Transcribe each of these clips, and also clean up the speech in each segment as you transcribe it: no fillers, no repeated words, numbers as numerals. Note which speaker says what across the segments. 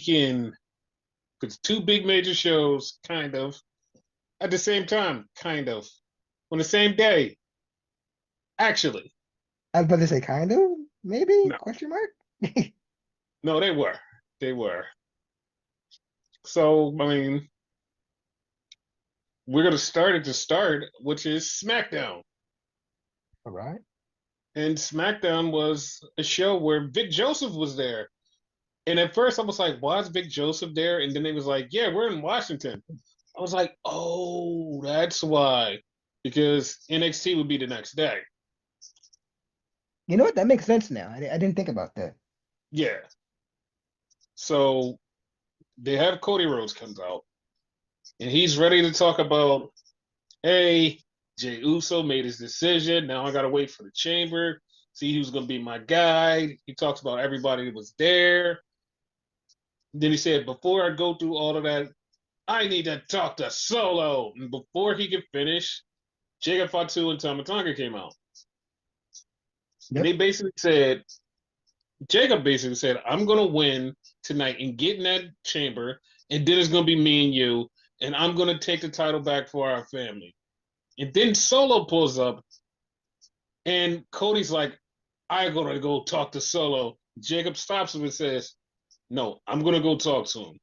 Speaker 1: weekend. It's two big major shows, kind of, at the same time, kind of, on the same day, actually.
Speaker 2: I was about to say kind of, maybe,
Speaker 1: No,
Speaker 2: question mark?
Speaker 1: no, they were. They were. So, I mean, we're going to start at the start, which is SmackDown.
Speaker 2: All right.
Speaker 1: And SmackDown was a show where Vic Joseph was there. And at first I was like, why is Vic Joseph there? And then they was like, yeah, we're in Washington. I was like, oh, that's why. Because NXT would be the next day.
Speaker 2: You know what? That makes sense now. I didn't think about that.
Speaker 1: Yeah. So they have Cody Rhodes comes out and he's ready to talk about, hey, Jey Uso made his decision. Now I gotta wait for the chamber, see who's gonna be my guy. He talks about everybody that was there. Then he said, before I go through all of that, I need to talk to Solo. And before he could finish, Jacob Fatu and Tama Tonga came out. And
Speaker 2: Yep.
Speaker 1: they basically said, Jacob basically said, I'm going to win tonight and get in that chamber. And then it's going to be me and you. And I'm going to take the title back for our family. And then Solo pulls up. And Cody's like, I got to go talk to Solo. Jacob stops him and says, no, I'm going to go talk to him.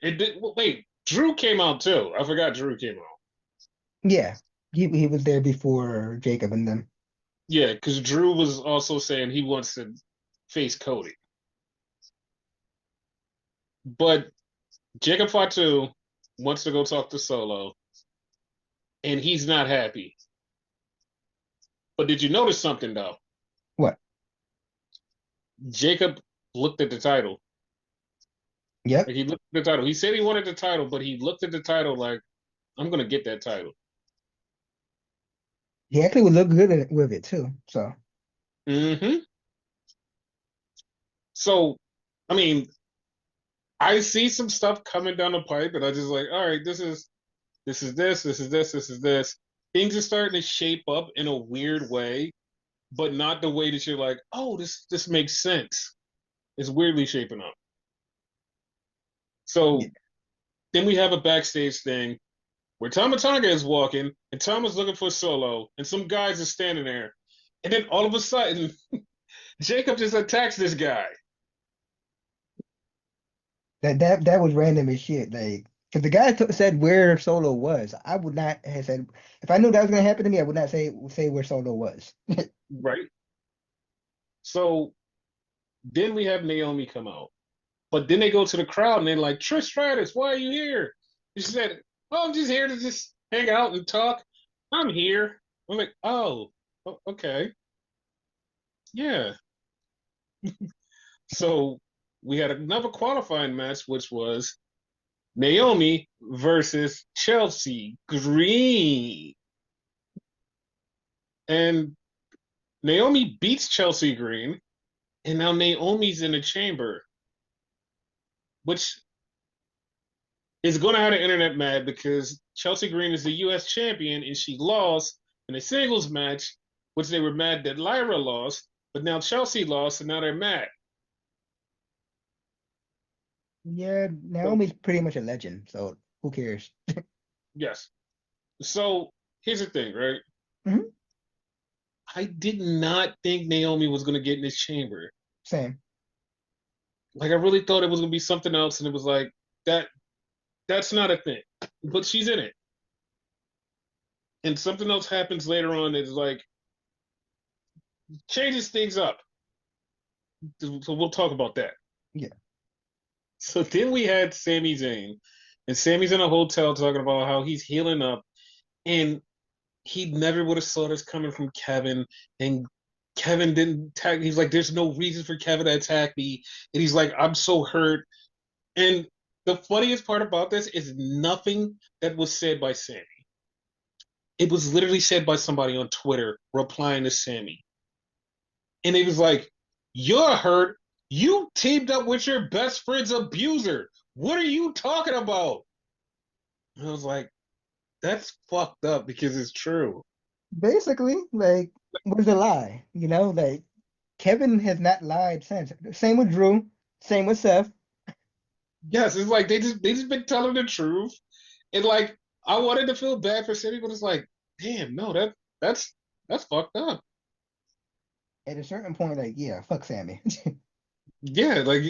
Speaker 1: It did, wait, Drew came out too. I forgot Drew came out.
Speaker 2: Yeah. He was there before Jacob and them.
Speaker 1: Yeah, because Drew was also saying he wants to face Cody. But Jacob Fatu wants to go talk to Solo, and he's not happy. But did you notice something though?
Speaker 2: What?
Speaker 1: Jacob looked at the title.
Speaker 2: Yep.
Speaker 1: Like he looked at the title. He said he wanted the title, but he looked at the title like, I'm gonna get that title.
Speaker 2: He actually would look good with it too. So
Speaker 1: Hmm. So, I mean, I see some stuff coming down the pipe, and I just like, all right, this is this. Things are starting to shape up in a weird way, but not the way that you're like, oh, this makes sense. It's weirdly shaping up.
Speaker 2: yeah.
Speaker 1: So then we have a backstage thing where Tama Tonga is walking and Tom is looking for Solo, and some guys are standing there, and then all of a sudden Jacob just attacks this guy.
Speaker 2: That was random as shit. Like, if the guy said where Solo was, I would not have said. If I knew that was gonna happen to me, I would not say where Solo was.
Speaker 1: Right. So then we have Naomi come out. But then they go to the crowd and they're like, Trish Stratus, why are you here? And she said, oh, I'm just here to just hang out and talk. I'm here. I'm like, oh, okay. Yeah. So we had another qualifying match, which was Naomi versus Chelsea Green. And Naomi beats Chelsea Green. And now Naomi's in the chamber, which is going to have the internet mad because Chelsea Green is the U.S. champion and she lost in a singles match, which they were mad that Lyra lost, but now Chelsea lost and now they're mad.
Speaker 2: Yeah,
Speaker 1: So,
Speaker 2: Naomi's pretty much a legend, so who cares?
Speaker 1: yes. So here's the thing, right?
Speaker 2: Hmm.
Speaker 1: I did not think Naomi was going to get in this chamber.
Speaker 2: Same.
Speaker 1: Like I really thought it was going to be something else, and it was like that. That's not a thing, but she's in it, and something else happens later on that is like changes things up. So we'll talk about that.
Speaker 2: Yeah.
Speaker 1: So then we had Sami Zayn, and Sami's in a hotel talking about how he's healing up, and he never would have saw this coming from Kevin. And Kevin didn't attack. He's like, "There's no reason for Kevin to attack me," and he's like, "I'm so hurt." And the funniest part about this is nothing that was said by Sami. It was literally said by somebody on Twitter replying to Sami, and it was like, "You're hurt. You teamed up with your best friend's abuser. What are you talking about?" And I was like, "That's fucked up because it's true."
Speaker 2: Basically, like, where's the lie? Like Kevin has not lied since. Same with Drew, same with Seth.
Speaker 1: Yes, it's like they just been telling the truth, and like I wanted to feel bad for Sammy, but it's like, damn, no, that's that's fucked up.
Speaker 2: At a certain point, like, yeah, fuck Sammy.
Speaker 1: Yeah, like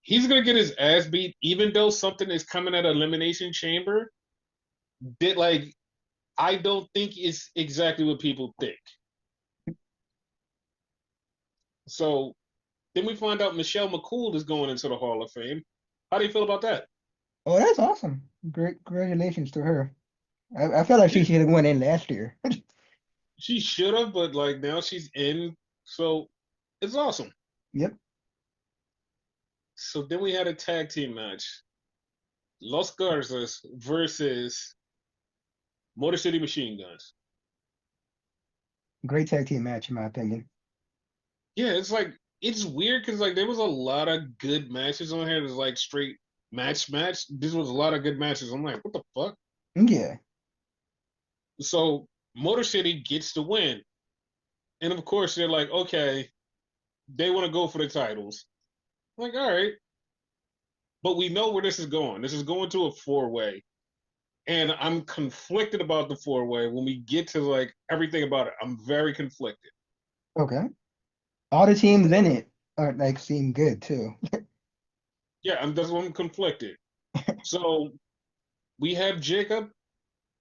Speaker 1: he's gonna get his ass beat, even though something is coming at Elimination Chamber. That like I don't think is exactly what people think. So then we find out Michelle McCool is going into the Hall of Fame. How do you feel about that?
Speaker 2: Oh, that's awesome. Great, congratulations to her. I felt like she
Speaker 1: Yeah,
Speaker 2: should have went in last year.
Speaker 1: she should have, but like now she's in, so it's awesome.
Speaker 2: Yep.
Speaker 1: So then we had a tag team match: Los Garzas versus Motor City Machine Guns.
Speaker 2: Great tag team match, in my opinion.
Speaker 1: Yeah, it's like it's weird because like there was a lot of good matches on here. It was like straight match. This was a lot of good matches. I'm like, what the fuck?
Speaker 2: Yeah.
Speaker 1: So Motor City gets the win, and of course they're like, okay, they want to go for the titles. I'm like, all right, but we know where this is going. This is going to a four-way, and I'm conflicted about the four-way. When we get to like everything about it, I'm very conflicted.
Speaker 2: Okay. All the teams in it are like seem good too.
Speaker 1: Yeah, that's why I'm conflicted. So we have Jacob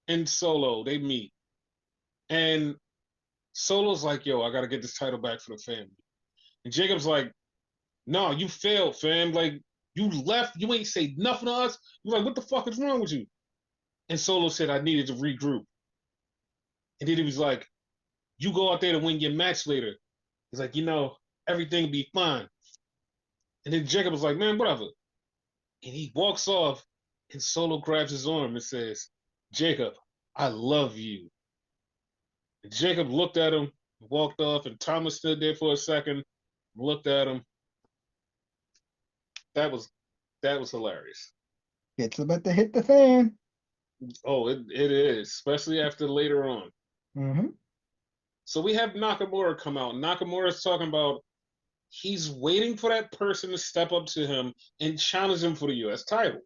Speaker 1: and Solo. They meet, and Solo's like, "Yo, I gotta get this title back for the family." And Jacob's like, "No, you failed, fam. Like you left. You ain't say nothing to us." You're like, "What the fuck is wrong with you?" And Solo said, "I needed to regroup." And then he was like, "You go out there to win your match later." He's like, everything will be fine. And then Jacob was like, "Man, whatever." And he walks off, and Solo grabs his arm and says, "Jacob, I love you." And Jacob looked at him, walked off, and Thomas stood there for a second, looked at him. That was that was hilarious.
Speaker 2: It's about to hit the fan.
Speaker 1: Oh, it is, especially after later on.
Speaker 2: Hmm.
Speaker 1: So we have Nakamura come out. Nakamura's talking about he's waiting for that person to step up to him and challenge him for the US title.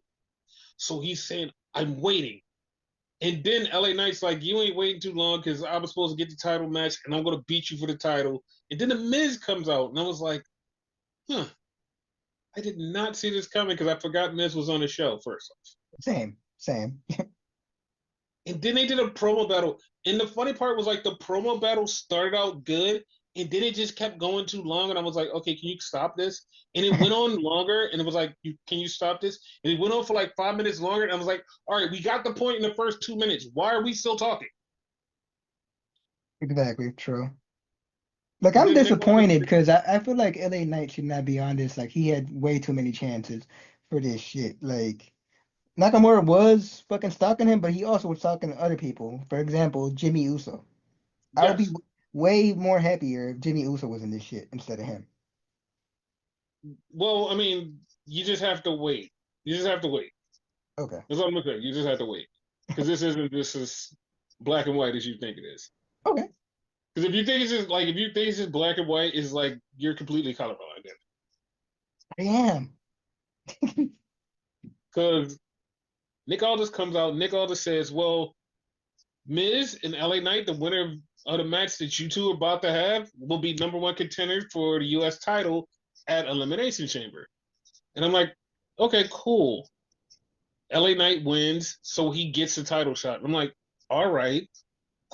Speaker 1: So he's saying, I'm waiting. And then LA Knight's like, you ain't waiting too long because I was supposed to get the title match and I'm going to beat you for the title. And then The Miz comes out and I was like, huh, I did not see this coming because I forgot Miz was on the show first off.
Speaker 2: Same, same.
Speaker 1: And then they did a promo battle. And the funny part was like the promo battle started out good and then it just kept going too long. And I was like, okay, can you stop this? And it went on longer and it was like, can you stop this? And it went on for like 5 minutes longer. And I was like, all right, we got the point in the first 2 minutes. Why are we still talking?
Speaker 2: Exactly, true. Like
Speaker 1: And
Speaker 2: I'm
Speaker 1: then they wanted
Speaker 2: disappointed
Speaker 1: to,
Speaker 2: because I feel like LA Knight should not be on this. Like he had way too many chances for this shit. Like Nakamura was fucking stalking him, but he also was stalking other people. For example, Jimmy Uso. I would be
Speaker 1: yes.
Speaker 2: way more happier if Jimmy Uso was in this shit instead of him.
Speaker 1: Well, I mean, you just have to wait. You just have to wait.
Speaker 2: Okay.
Speaker 1: That's all I'm looking at. You just have to wait. Because this isn't this as black and white as you think it is.
Speaker 2: Okay.
Speaker 1: Because if you think it's just like if you think it's just black and white, it's like you're completely colorblind. Then.
Speaker 2: I am.
Speaker 1: Because Nick Aldis comes out. Nick Aldis says, "Well, Miz and LA Knight, the winner of the match that you two are about to have, will be number one contender for the U.S. title at Elimination Chamber." And I'm like, "Okay, cool." LA Knight wins, so he gets the title shot. I'm like, "All right,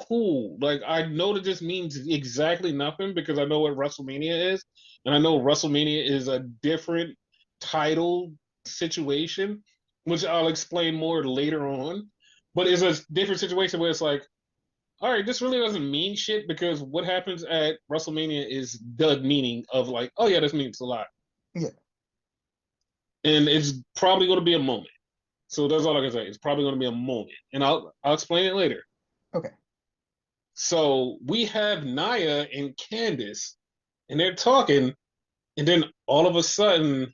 Speaker 1: cool." Like I know that this means exactly nothing because I know what WrestleMania is, and I know WrestleMania is a different title situation, which I'll explain more later on. But it's a different situation where it's like, all right, this really doesn't mean shit because what happens at WrestleMania is the meaning of like, oh yeah, this means a lot,
Speaker 2: Yeah.
Speaker 1: and it's probably going to be a moment. So that's all I can say. It's probably going to be a moment, and I'll explain it later.
Speaker 2: Okay.
Speaker 1: So we have Naya and Candice, and they're talking, and then all of a sudden,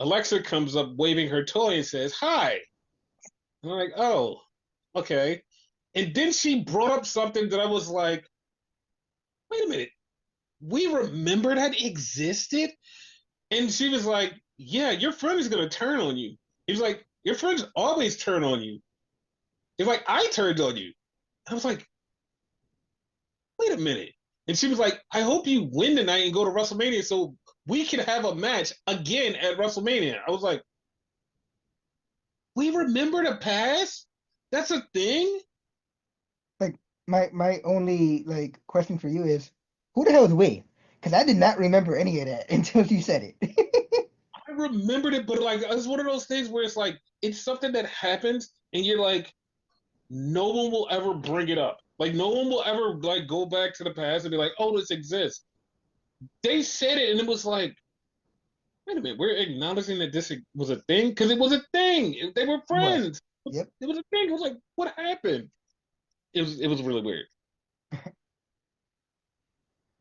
Speaker 1: Alexa comes up waving her toy and says, "Hi." And I'm like, "Oh, okay." And then she brought up something that I was like, "Wait a minute, we remember that existed?" And she was like, yeah, your friend is gonna turn on you. He was like, your friends always turn on you. He's like, I turned on you. I was like, wait a minute. And she was like, I hope you win tonight and go to WrestleMania so we can have a match again at WrestleMania. I was like, we remember the past? That's a thing?
Speaker 2: Like my only like question for you is, who the hell is we? Because I did not remember any of that until you said it.
Speaker 1: I remembered it, but like it's one of those things where it's like it's something that happens and you're like, no one will ever bring it up. Like no one will ever like go back to the past and be like, oh, this exists. They said it and it was like, wait a minute, we're acknowledging that this was a thing because it was a thing. They were
Speaker 2: Was.
Speaker 1: friends.
Speaker 2: Yep.
Speaker 1: It was a thing. It was like, what happened? It was really weird.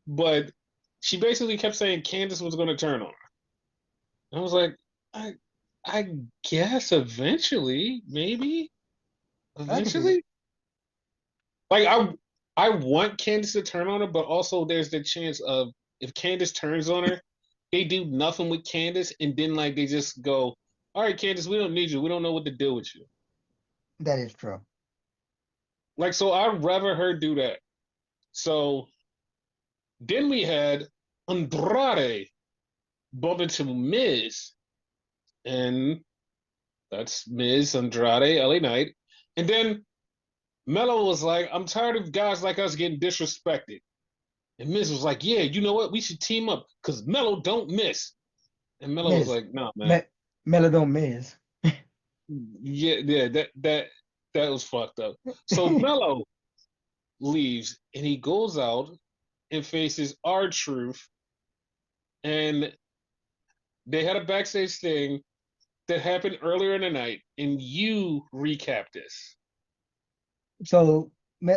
Speaker 1: But she basically kept saying Candace was going to turn on her. I was like, I I guess eventually, maybe
Speaker 2: I can see it.
Speaker 1: eventually. Like I want Candace to turn on her, but also there's the chance of if Candace turns on her, they do nothing with Candace, and then like they just go, all right, Candace, we don't need you. We don't know what to do with you.
Speaker 2: That is true.
Speaker 1: Like so, I'd rather her do that. So then we had Andrade bump into Miz, and that's Miz Andrade, LA Knight, and then Mello was like, I'm tired of guys like us getting disrespected. And Miz was like, yeah, you know what? We should team up because Mello don't miss. And Mello was
Speaker 2: Miz.
Speaker 1: like, nah, man.
Speaker 2: Me Melodon Miz.
Speaker 1: Yeah, yeah, that was fucked up. So Mello leaves and he goes out and faces R-Truth. And they had a backstage thing that happened earlier in the night, and you recap this.
Speaker 2: So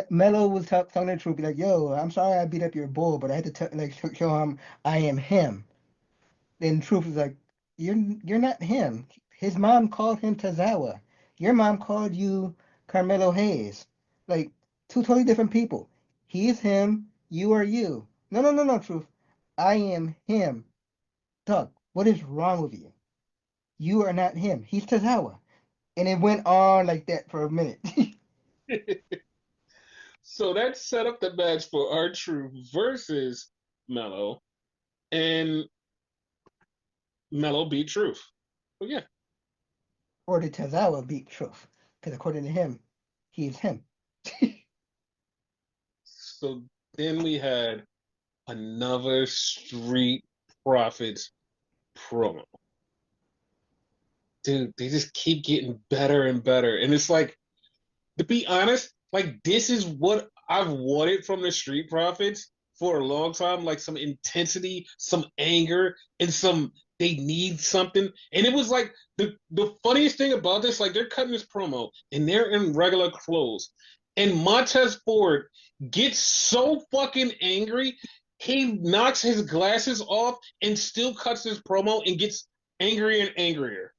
Speaker 2: Melo was telling the truth, be like, "Yo, I'm sorry I beat up your bull, but I had to like show him I am him." Then Truth was like, "You're not him. His mom called him Tazawa. Your mom called you Carmelo Hayes. Like two totally different people. He is him. You are you. No, no, no, no, Truth. I am him. Doug, what is wrong with you? You are not him. He's Tazawa." And it went on like that for a minute.
Speaker 1: So that set up the match for R-Truth versus Mello, and Mello beat Truth. But yeah,
Speaker 2: Or did Tazawa beat Truth? Because according to him, he is him.
Speaker 1: so then we had another Street Profits promo. Dude, they just keep getting better and better. And it's like, to be honest, like this is what I've wanted from the Street Profits for a long time, like some intensity, some anger, and some they need something. And it was like the funniest thing about this, like they're cutting this promo and they're in regular clothes. And Montez Ford gets so fucking angry, he knocks his glasses off and still cuts his promo and gets angrier and angrier.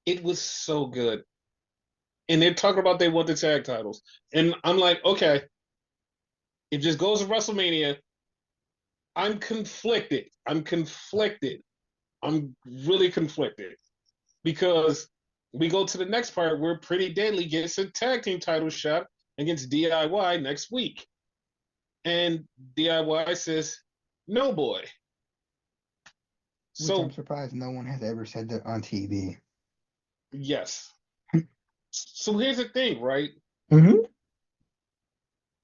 Speaker 1: It was so good. And they're talking about they want the tag titles. And I'm like, okay, if this goes to WrestleMania, I'm conflicted. I'm conflicted. I'm really conflicted because we go to the next part where Pretty Deadly gets a tag team title shot against DIY next week. And DIY says, no boy.
Speaker 2: Which I'm
Speaker 1: So,
Speaker 2: surprised no one has ever said that on TV.
Speaker 1: yes. So here's the thing, right?
Speaker 2: Mm-hmm.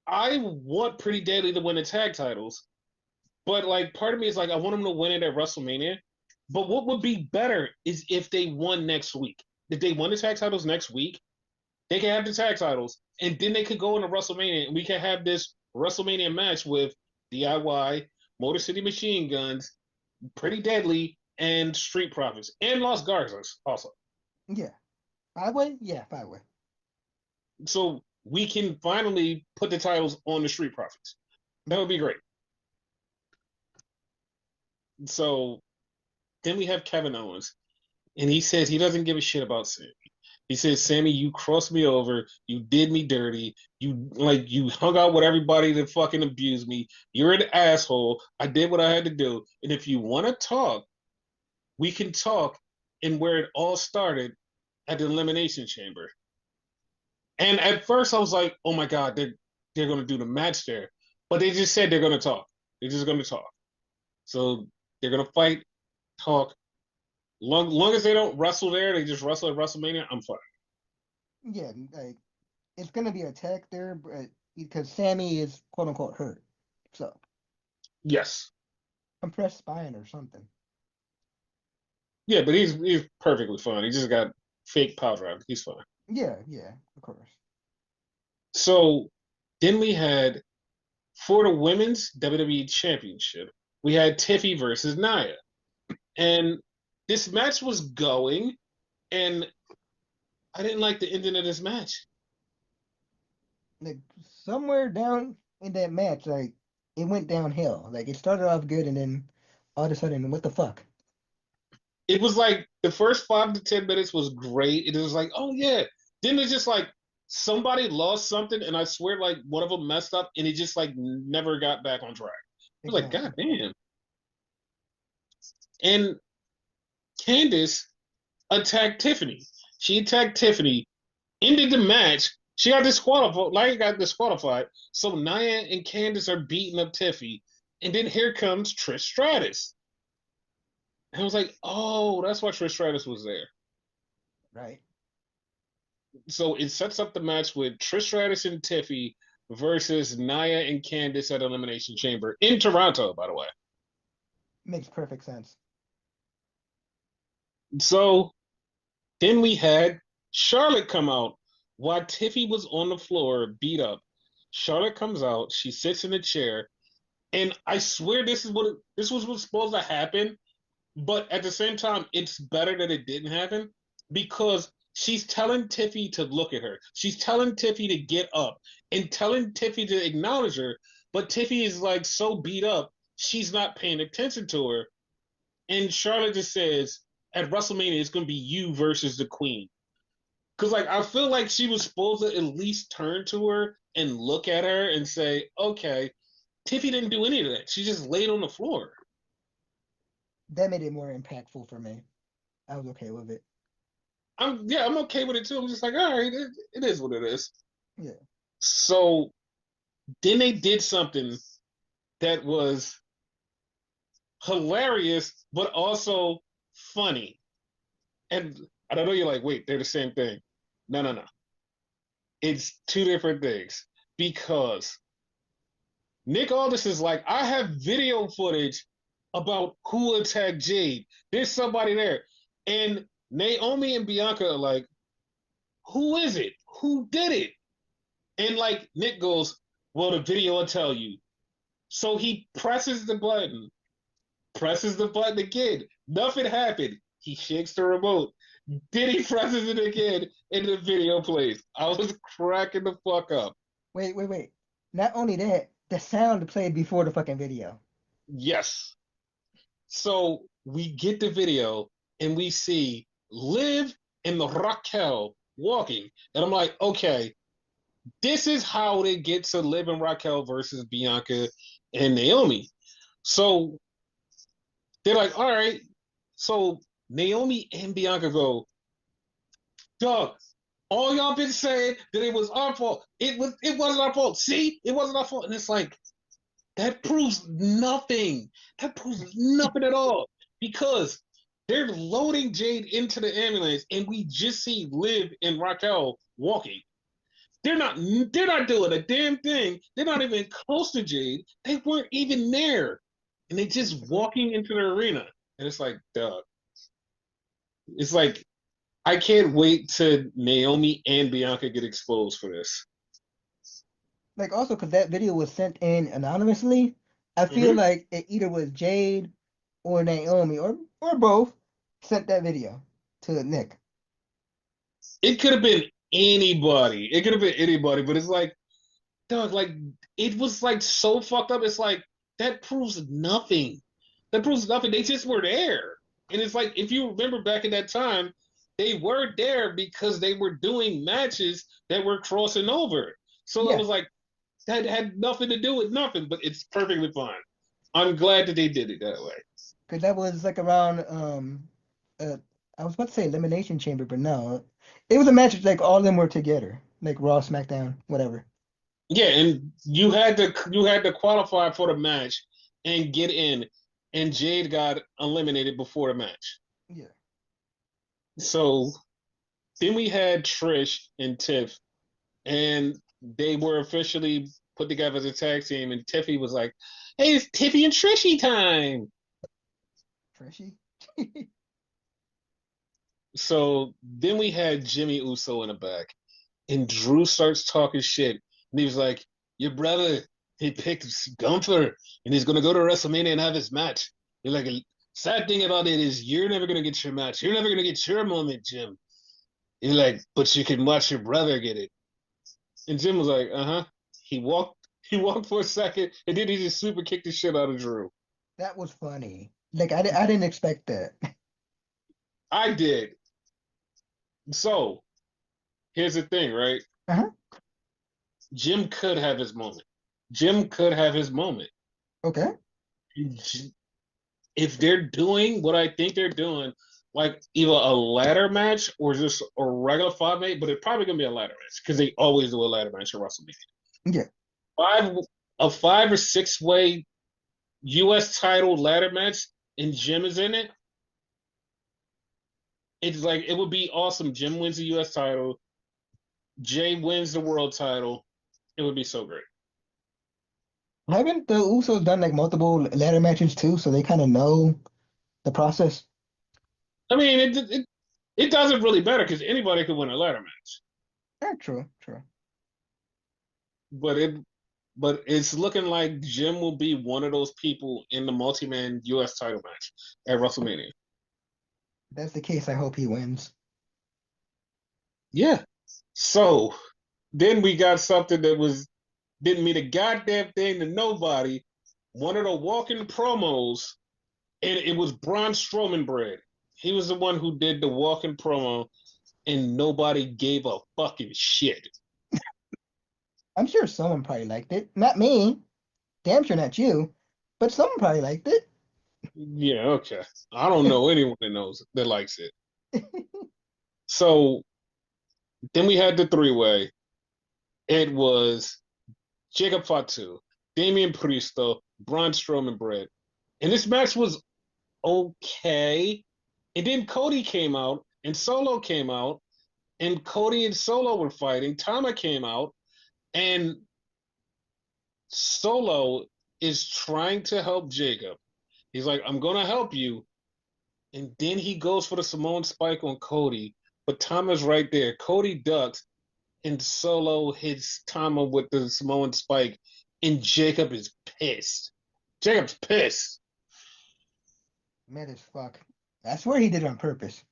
Speaker 1: I want Pretty Deadly to win the tag titles. But like part of me is like I want them to win it at WrestleMania. But what would be better is if they won next week. If they won the tag titles next week, they can have the tag titles, and then they could go into WrestleMania, and we can have this WrestleMania match with DIY, Motor City Machine Guns, Pretty Deadly, and Street Profits, and Los Garzas also.
Speaker 2: Yeah. Five way? Yeah, five way.
Speaker 1: So we can finally put the titles on the Street Profits. That would be great. So then we have Kevin Owens, and he says he doesn't give a shit about Sammy. He says, Sammy, you crossed me over. You did me dirty. You hung out with everybody that fucking abused me. You're an asshole. I did what I had to do. And if you want to talk, we can talk, and where it all started at the Elimination Chamber. And at first I was like, oh my God, they're gonna do the match there. But they just said they're gonna talk. They're just gonna talk. So they're gonna fight, talk. Long as they don't wrestle there, they just wrestle at WrestleMania, I'm fine.
Speaker 2: Yeah, like it's gonna be a tag there, but because Sammy is quote unquote hurt, so
Speaker 1: Yes.
Speaker 2: compressed spine or something.
Speaker 1: Yeah, but he's perfectly fine. He just got fake powder out. He's fine.
Speaker 2: Yeah, yeah, of course.
Speaker 1: So then we had for the women's WWE Championship, we had Tiffy versus Nia. And this match was going, and I didn't like the ending of this match.
Speaker 2: Like somewhere down in that match, like it went downhill. Like it started off good, and then all of a sudden, what the fuck?
Speaker 1: It was like the first 5 to 10 minutes was great. It was like, oh yeah. Then it's just like somebody lost something, and I swear like one of them messed up, and it just like never got back on track. I was like, God
Speaker 2: Exactly.
Speaker 1: damn. And Candice attacked Tiffany. She attacked Tiffany, ended the match. She got disqualified. Nia got disqualified. So Nia and Candice are beating up Tiffy. And then here comes Trish Stratus. And I was like, oh, that's why Trish Stratus was there.
Speaker 2: Right.
Speaker 1: So it sets up the match with Trish Stratus and Tiffy versus Nia and Candice at Elimination Chamber in Toronto, by the way.
Speaker 2: Makes perfect sense.
Speaker 1: So then we had Charlotte come out while Tiffy was on the floor, beat up. Charlotte comes out, she sits in a chair, and I swear this was what's supposed to happen, but at the same time, it's better that it didn't happen because she's telling Tiffy to look at her. She's telling Tiffy to get up and telling Tiffy to acknowledge her, but Tiffy is like so beat up, she's not paying attention to her. And Charlotte just says, at WrestleMania, it's going to be you versus the Queen. Because like I feel like she was supposed to at least turn to her and look at her and say, okay, Tiffy didn't do any of that. She just laid on the floor.
Speaker 2: That made it more impactful for me. I was okay with it.
Speaker 1: I'm okay with it too. I'm just like, all right, it is what it is.
Speaker 2: Yeah.
Speaker 1: So then they did something that was hilarious, but also funny. And I don't know, you're like, wait, they're the same thing. No, no, no. It's two different things because Nick Aldis is like, I have video footage about who attacked Jade. There's somebody there. And Naomi and Bianca are like, who is it? Who did it? And like Nick goes, well, the video will tell you. So he presses the button again. Nothing happened. He shakes the remote. Then he presses it again, and the video plays. I was cracking the fuck up.
Speaker 2: Wait, wait, wait. Not only that, the sound played before the fucking video.
Speaker 1: Yes. So we get the video, and we see Liv and the Raquel walking. And I'm like, okay, this is how they get to Liv and Raquel versus Bianca and Naomi. So they're like, all right. So Naomi and Bianca go, Doug, all y'all been saying that it was our fault. It wasn't our fault. See, it wasn't our fault. And it's like that proves nothing. That proves nothing at all. Because they're loading Jade into the ambulance and we just see Liv and Raquel walking. They're not doing a damn thing. They're not even close to Jade. They weren't even there. And they just walking into the arena. And it's like, Doug. It's like I can't wait till Naomi and Bianca get exposed for this.
Speaker 2: Like also because that video was sent in anonymously, I feel
Speaker 1: Mm-hmm.
Speaker 2: like it either was Jade or Naomi or both sent that video to Nick.
Speaker 1: It could have been anybody. It could have been anybody, but it's like, dog, like it was like so fucked up. It's like that proves nothing. That proves nothing. They just were there. And it's like if you remember back in that time, they were there because they were doing matches that were crossing over. So it
Speaker 2: Yeah,
Speaker 1: was like that had nothing to do with nothing, but it's perfectly fine. I'm glad that they did it that way.
Speaker 2: because that was like around uh, I was about to say Elimination Chamber, but no. It was a match like all of them were together, like Raw, SmackDown, whatever.
Speaker 1: Yeah, and you had to qualify for the match and get in, and Jade got eliminated before the match.
Speaker 2: Yeah.
Speaker 1: So then we had Trish and Tiff, and they were officially put together as a tag team. And Tiffy was like, "Hey, it's Tiffy and Trishy time."
Speaker 2: Freshy.
Speaker 1: So then we had Jimmy Uso in the back, and Drew starts talking shit, and he was like, "Your brother, he picked Gunther, and he's gonna go to WrestleMania and have his match." You're like, sad thing about it is you're never gonna get your match. You're never gonna get your moment, Jim. You're like, but you can watch your brother get it. And Jim was like, uh-huh. He walked he walked for a second, and then he just super kicked the shit out of Drew.
Speaker 2: That was funny. Like I didn't expect that.
Speaker 1: I did. So here's the thing, right?
Speaker 2: Uh-huh.
Speaker 1: Jim could have his moment. Jim could have his moment.
Speaker 2: Okay.
Speaker 1: If they're doing what I think they're doing, like either a ladder match or just a regular 5 8, but it's probably gonna be a ladder match because they always do a ladder match at WrestleMania.
Speaker 2: Yeah.
Speaker 1: Five a 5 or 6 way US title ladder match and Jim is in it. It's like it would be awesome. Jim wins the US title, Jay wins the world title. It would be so great.
Speaker 2: Haven't the Usos done like multiple ladder matches too, so they kind of know the process?
Speaker 1: I mean, it doesn't really matter because anybody could win a ladder match,
Speaker 2: Yeah, true, true.
Speaker 1: but it's looking like Jim will be one of those people in the multi-man U.S. title match at WrestleMania.
Speaker 2: If that's the case, I hope he wins.
Speaker 1: Yeah. So then we got something that was didn't mean a goddamn thing to nobody. One of the walking promos, and it was Braun Strowman bread. He was the one who did the walking promo, and nobody gave a fucking shit.
Speaker 2: I'm sure someone probably liked it. Not me. Damn sure not you. But someone probably liked it.
Speaker 1: Yeah, okay. I don't know anyone that knows that likes it. So then we had the 3 way. It was Jacob Fatu, Damian Priest, Braun Strowman bread. And this match was okay. And then Cody came out and Solo came out and Cody and Solo were fighting. Tama came out and Solo is trying to help Jacob. He's like, I'm going to help you. And then he goes for the Samoan spike on Cody. But Tama's right there. Cody ducks and Solo hits Tama with the Samoan spike. And Jacob is pissed. Jacob's pissed.
Speaker 2: Mad as fuck. I swear he did it on purpose.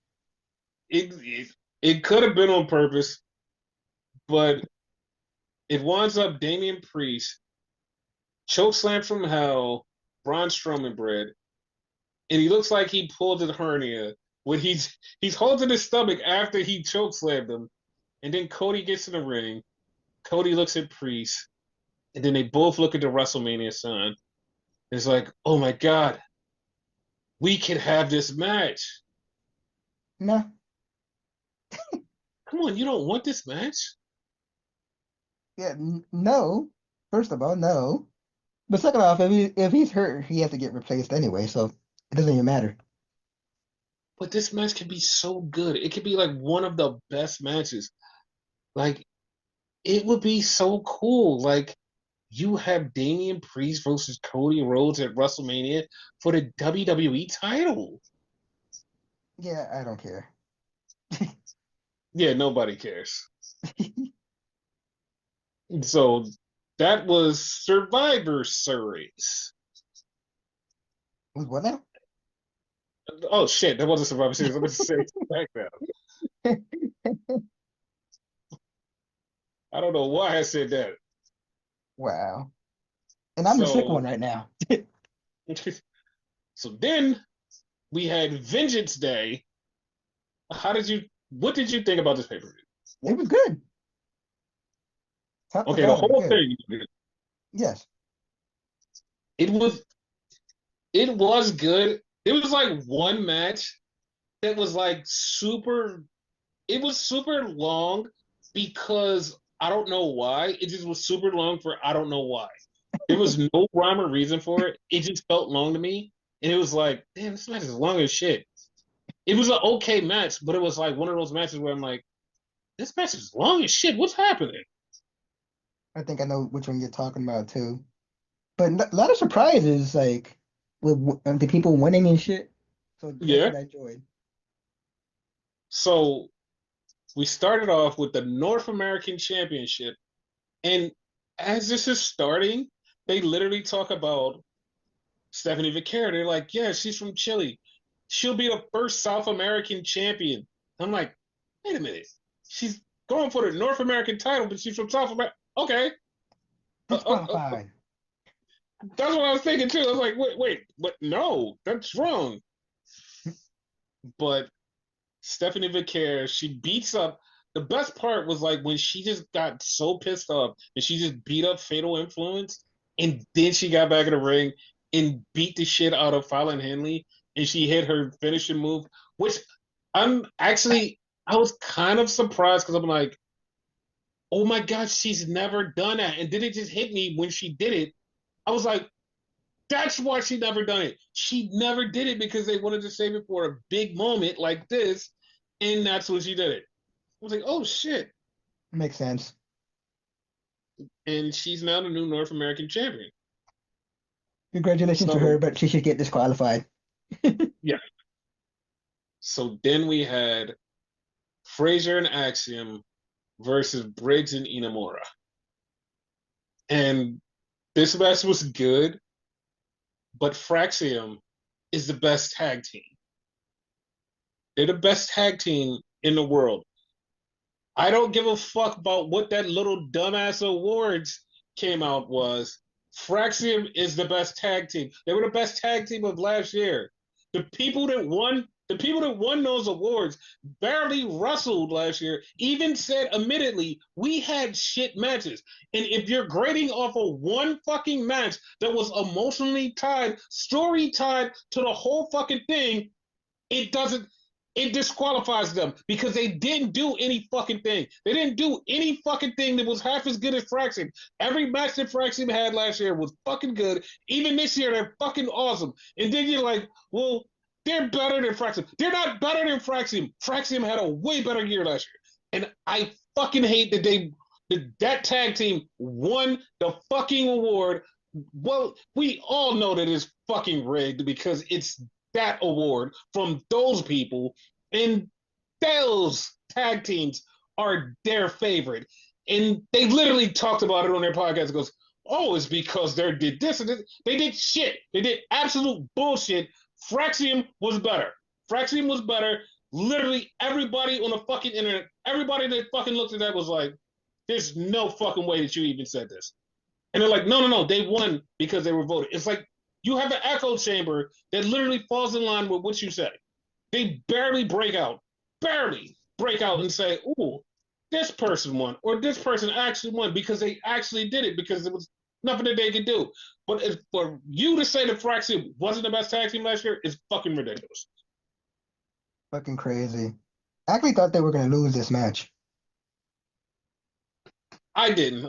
Speaker 1: It could have been on purpose, but it winds up Damian Priest, chokeslam from hell, Braun Strowman bread, and he looks like he pulled a hernia when he's holding his stomach after he chokeslammed him, and then Cody gets in the ring. Cody looks at Priest, and then they both look at the WrestleMania sign. It's like, oh my god, we can have this match.
Speaker 2: No.
Speaker 1: Come on, you don't want this match?
Speaker 2: Yeah, no. First of all, no. But second off, if he's hurt, he has to get replaced anyway, so it doesn't even matter.
Speaker 1: But this match could be so good. It could be like one of the best matches. Like, it would be so cool. Like, you have Damian Priest versus Cody Rhodes at WrestleMania for the WWE title.
Speaker 2: Yeah, I don't care.
Speaker 1: Yeah, nobody cares. So that was Survivor Series.
Speaker 2: Was what now?
Speaker 1: Oh shit, that wasn't Survivor Series. I'm going to say SmackDown. I don't know why I said that.
Speaker 2: Wow. And I'm the sick
Speaker 1: So,
Speaker 2: one right now.
Speaker 1: so then we had Vengeance Day. What did you think about this pay per view?
Speaker 2: It was good. Top to
Speaker 1: Okay, the
Speaker 2: bottom,
Speaker 1: whole
Speaker 2: good.
Speaker 1: thing,
Speaker 2: Yes.
Speaker 1: it was it was good. It was like one match it was like super. It was super long because I don't know why. It just was super long for I don't know why. There was no rhyme or reason for it. It just felt long to me, and it was like, damn, this match is long as shit. It was an okay match, but it was like one of those matches where I'm like, this match is long as shit. What's happening?
Speaker 2: I think I know which one you're talking about too. But a lot of surprises, like with the people winning and shit. So that's
Speaker 1: Yeah.
Speaker 2: what I enjoyed.
Speaker 1: So we started off with the North American Championship, and as this is starting, they literally talk about Stephanie Vaquera. They're like, yeah, she's from Chile. She'll be the first South American champion. I'm like, wait a minute. She's going for the North American title, but she's from South America. Okay. Uh,
Speaker 2: Disqualified.
Speaker 1: that's what I was thinking too. I was like, wait, but no, that's wrong. But Stephanie Vaquera, she beats up. The best part was like when she just got so pissed off and she just beat up Fatal Influence, and then she got back in the ring and beat the shit out of Fallon Henley, and she hit her finishing move, which I'm actually I was kind of surprised because I'm like, oh my god, she's never done that, and then it just hit me when she did it. I was like, that's why she never done it. She never did it because they wanted to save it for a big moment like this, and that's when she did it. I was like, oh shit.
Speaker 2: Makes sense.
Speaker 1: And she's now the new North American champion.
Speaker 2: Congratulations to
Speaker 1: So
Speaker 2: her, but she should get disqualified.
Speaker 1: yeah. So then we had Frazier and Axiom versus Briggs and Inamura. And this match was good, but Fraxium is the best tag team. They're the best tag team in the world. I don't give a fuck about what that little dumbass awards came out was. Fraxium is the best tag team. They were the best tag team of last year. The people that won those awards barely wrestled last year. Even said admittedly, we had shit matches. And if you're grading off of one fucking match that was emotionally tied, story tied to the whole fucking thing, it doesn't it disqualifies them because they didn't do any fucking thing. They didn't do any fucking thing that was half as good as Fraxium. Every match that Fraxium had last year was fucking good. Even this year, they're fucking awesome. And then you're like, well, they're better than Fraxium. They're not better than Fraxium. Fraxium had a way better year last year. And I fucking hate that tag team won the fucking award. Well, we all know that it's fucking rigged because it's that award from those people, and those tag teams are their favorite. And they literally talked about it on their podcast. It goes, oh, it's because they did this and this. They did shit. They did absolute bullshit. Fraxium was better. Fraxium was better. Literally everybody on the fucking internet, everybody that fucking looked at that was like, there's no fucking way that you even said this. And they're like, no, they won because they were voted. It's like you have an echo chamber that literally falls in line with what you say. They barely break out and say, ooh, this person won, or this person actually won because they actually did it because there was nothing that they could do. But for you to say that Fraxia wasn't the best tag team last year is fucking ridiculous.
Speaker 2: Fucking crazy. I actually thought they were gonna lose this match.
Speaker 1: I didn't.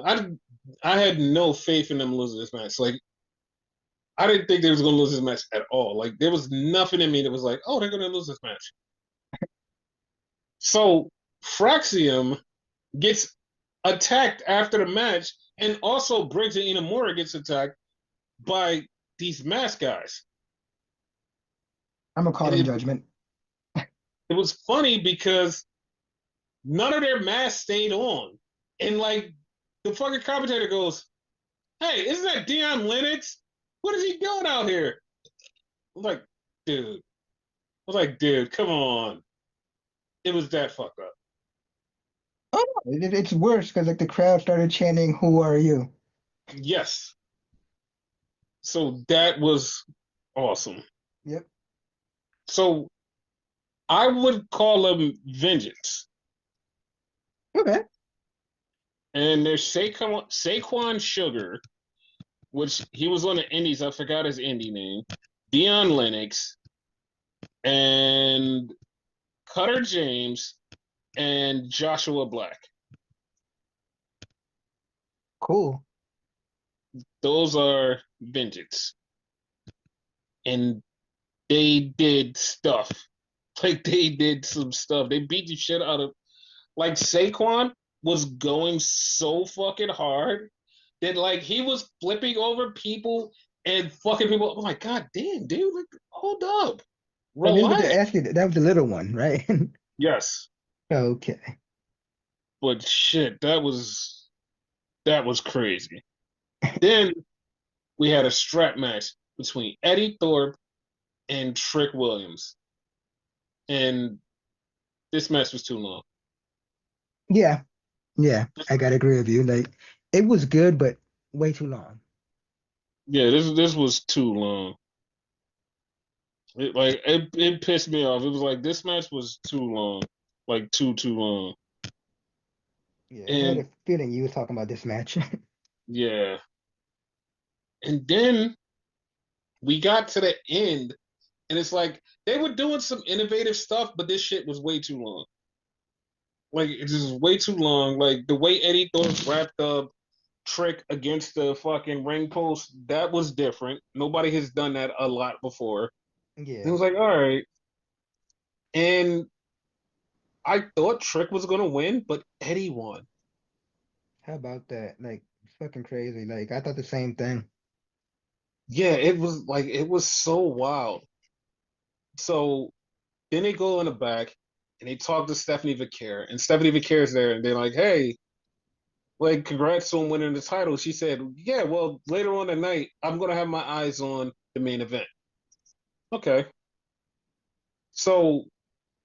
Speaker 1: I had no faith in them losing this match. Like I didn't think they was going to lose this match at all. Like there was nothing in me that was like, oh, they're going to lose this match. So Fraxium gets attacked after the match, and also Briggs and Inamura gets attacked by these mask guys.
Speaker 2: I'm gonna call
Speaker 1: And
Speaker 2: them judgment.
Speaker 1: it was funny because none of their masks stayed on. And like the fucking commentator goes, hey, isn't that Dion Lennox? What is he doing out here? I'm like, dude. I was like, dude, come on. It was that fucked up.
Speaker 2: Oh, it's worse because like the crowd started chanting, "Who are you?"
Speaker 1: Yes. So that was awesome.
Speaker 2: Yep.
Speaker 1: So I would call them Vengeance.
Speaker 2: Okay.
Speaker 1: And there's Saquon Sugar, which he was on the Indies. I forgot his indie name. Dion Lennox and Cutter James and Joshua Black.
Speaker 2: Cool.
Speaker 1: Those are Vengeance. And they did stuff. Like they did some stuff. They beat the shit out of like Saquon was going so fucking hard that like he was flipping over people and fucking people. I'm like, God damn, dude, like, hold up.
Speaker 2: I was about to
Speaker 1: Relax.
Speaker 2: ask you, that was the little one, right?
Speaker 1: Yes.
Speaker 2: Okay.
Speaker 1: But shit, that was crazy. Then we had a strap match between Eddie Thorpe and Trick Williams. And this match was too long.
Speaker 2: Yeah, yeah, I gotta agree with you. Like, it was good, but way too long.
Speaker 1: Yeah, this was too long. It pissed me off. It was like this match was too long, like too long.
Speaker 2: Yeah, I had
Speaker 1: And
Speaker 2: a feeling you were talking about this match.
Speaker 1: yeah, and then we got to the end, and it's like they were doing some innovative stuff, but this shit was way too long. Like it's just way too long. Like the way Eddie Thorpe wrapped up Trick against the fucking ring post, that was different. Nobody has done that a lot before. It
Speaker 2: Yeah,
Speaker 1: was like, all right. And I thought Trick was gonna win, but Eddie won.
Speaker 2: how about that? Like, it's fucking crazy. Like, I thought the same thing.
Speaker 1: Yeah, it was so wild. So then they go in the back and they talk to Stephanie Vicaire, and Stephanie Vicaire's there, and they're like, "Hey, like, congrats on winning the title." She said, "Yeah, well, later on tonight, I'm gonna have my eyes on the main event." Okay. So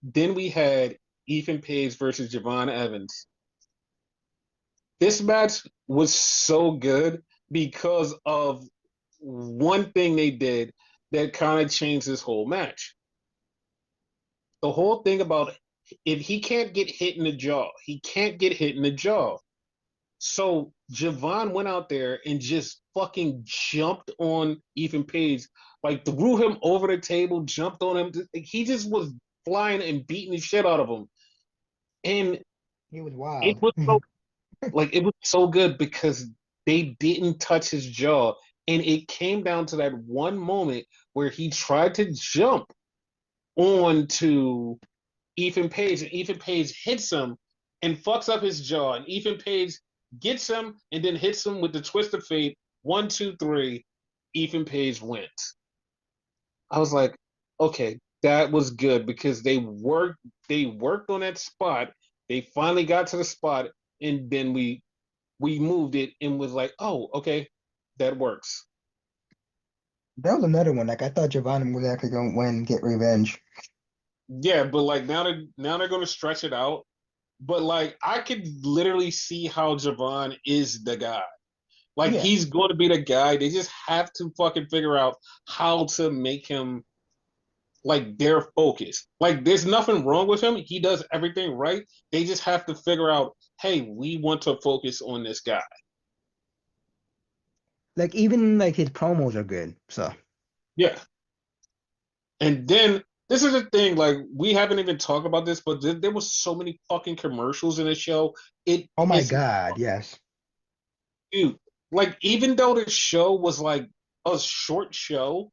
Speaker 1: then we had Ethan Page versus Javon Evans. This match was so good because of one thing they did that kind of changed this whole match. The whole thing about if he can't get hit in the jaw, he can't get hit in the jaw. So Javon went out there and just fucking jumped on Ethan Page, like threw him over the table, jumped on him. He just was flying and beating the shit out of him. And
Speaker 2: He was
Speaker 1: it
Speaker 2: wild.
Speaker 1: was so it was so good because they didn't touch his jaw. And it came down to that one moment where he tried to jump onto Ethan Page, and Ethan Page hits him and fucks up his jaw. And Ethan Page gets him and then hits him with the twist of fate. 1, 2, 3. Ethan Page wins. I was like, okay, that was good because they worked on that spot. They finally got to the spot, and then we moved it and was like, oh, okay, that works.
Speaker 2: That was another one. Like, I thought Giovanni was actually gonna win, get revenge.
Speaker 1: Yeah, but like now they're gonna stretch it out. But like I could literally see how Javon is the guy. Like
Speaker 2: Yeah.
Speaker 1: he's going to be the guy. They just have to fucking figure out how to make him like their focus. Like there's nothing wrong with him. He does everything right. They just have to figure out, hey, we want to focus on this guy.
Speaker 2: Like, even like his promos are good. So,
Speaker 1: Yeah. And then this is the thing, like we haven't even talked about this, but there was so many fucking commercials in the show. It
Speaker 2: oh my
Speaker 1: pissed me
Speaker 2: God,
Speaker 1: off.
Speaker 2: yes.
Speaker 1: Dude, like even though the show was like a short show,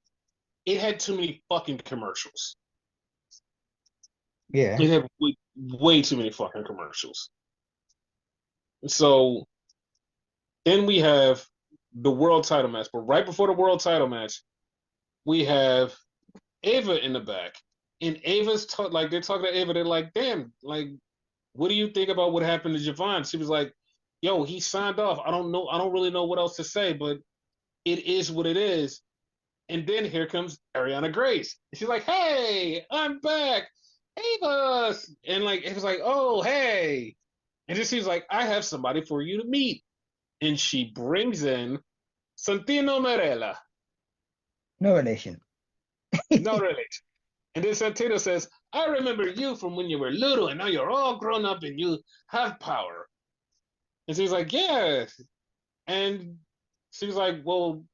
Speaker 1: it had too many fucking commercials.
Speaker 2: Yeah.
Speaker 1: It had way too many fucking commercials. So then we have the world title match. But right before the world title match, we have Ava in the back. And like they're talking to Ava, they're like, damn, like, what do you think about what happened to Javon? She was like, yo, he signed off. I don't know, I don't really know what else to say, but it is what it is. And then here comes Ariana Grace. And she's like, hey, I'm back. Ava. And like it was like, oh, hey. And then she's like, I have somebody for you to meet. And she brings in Santino Marella.
Speaker 2: No relation.
Speaker 1: No relation. And then Santino says, I remember you from when you were little, and now you're all grown up and you have power. And she's like, yeah. And she's like, well,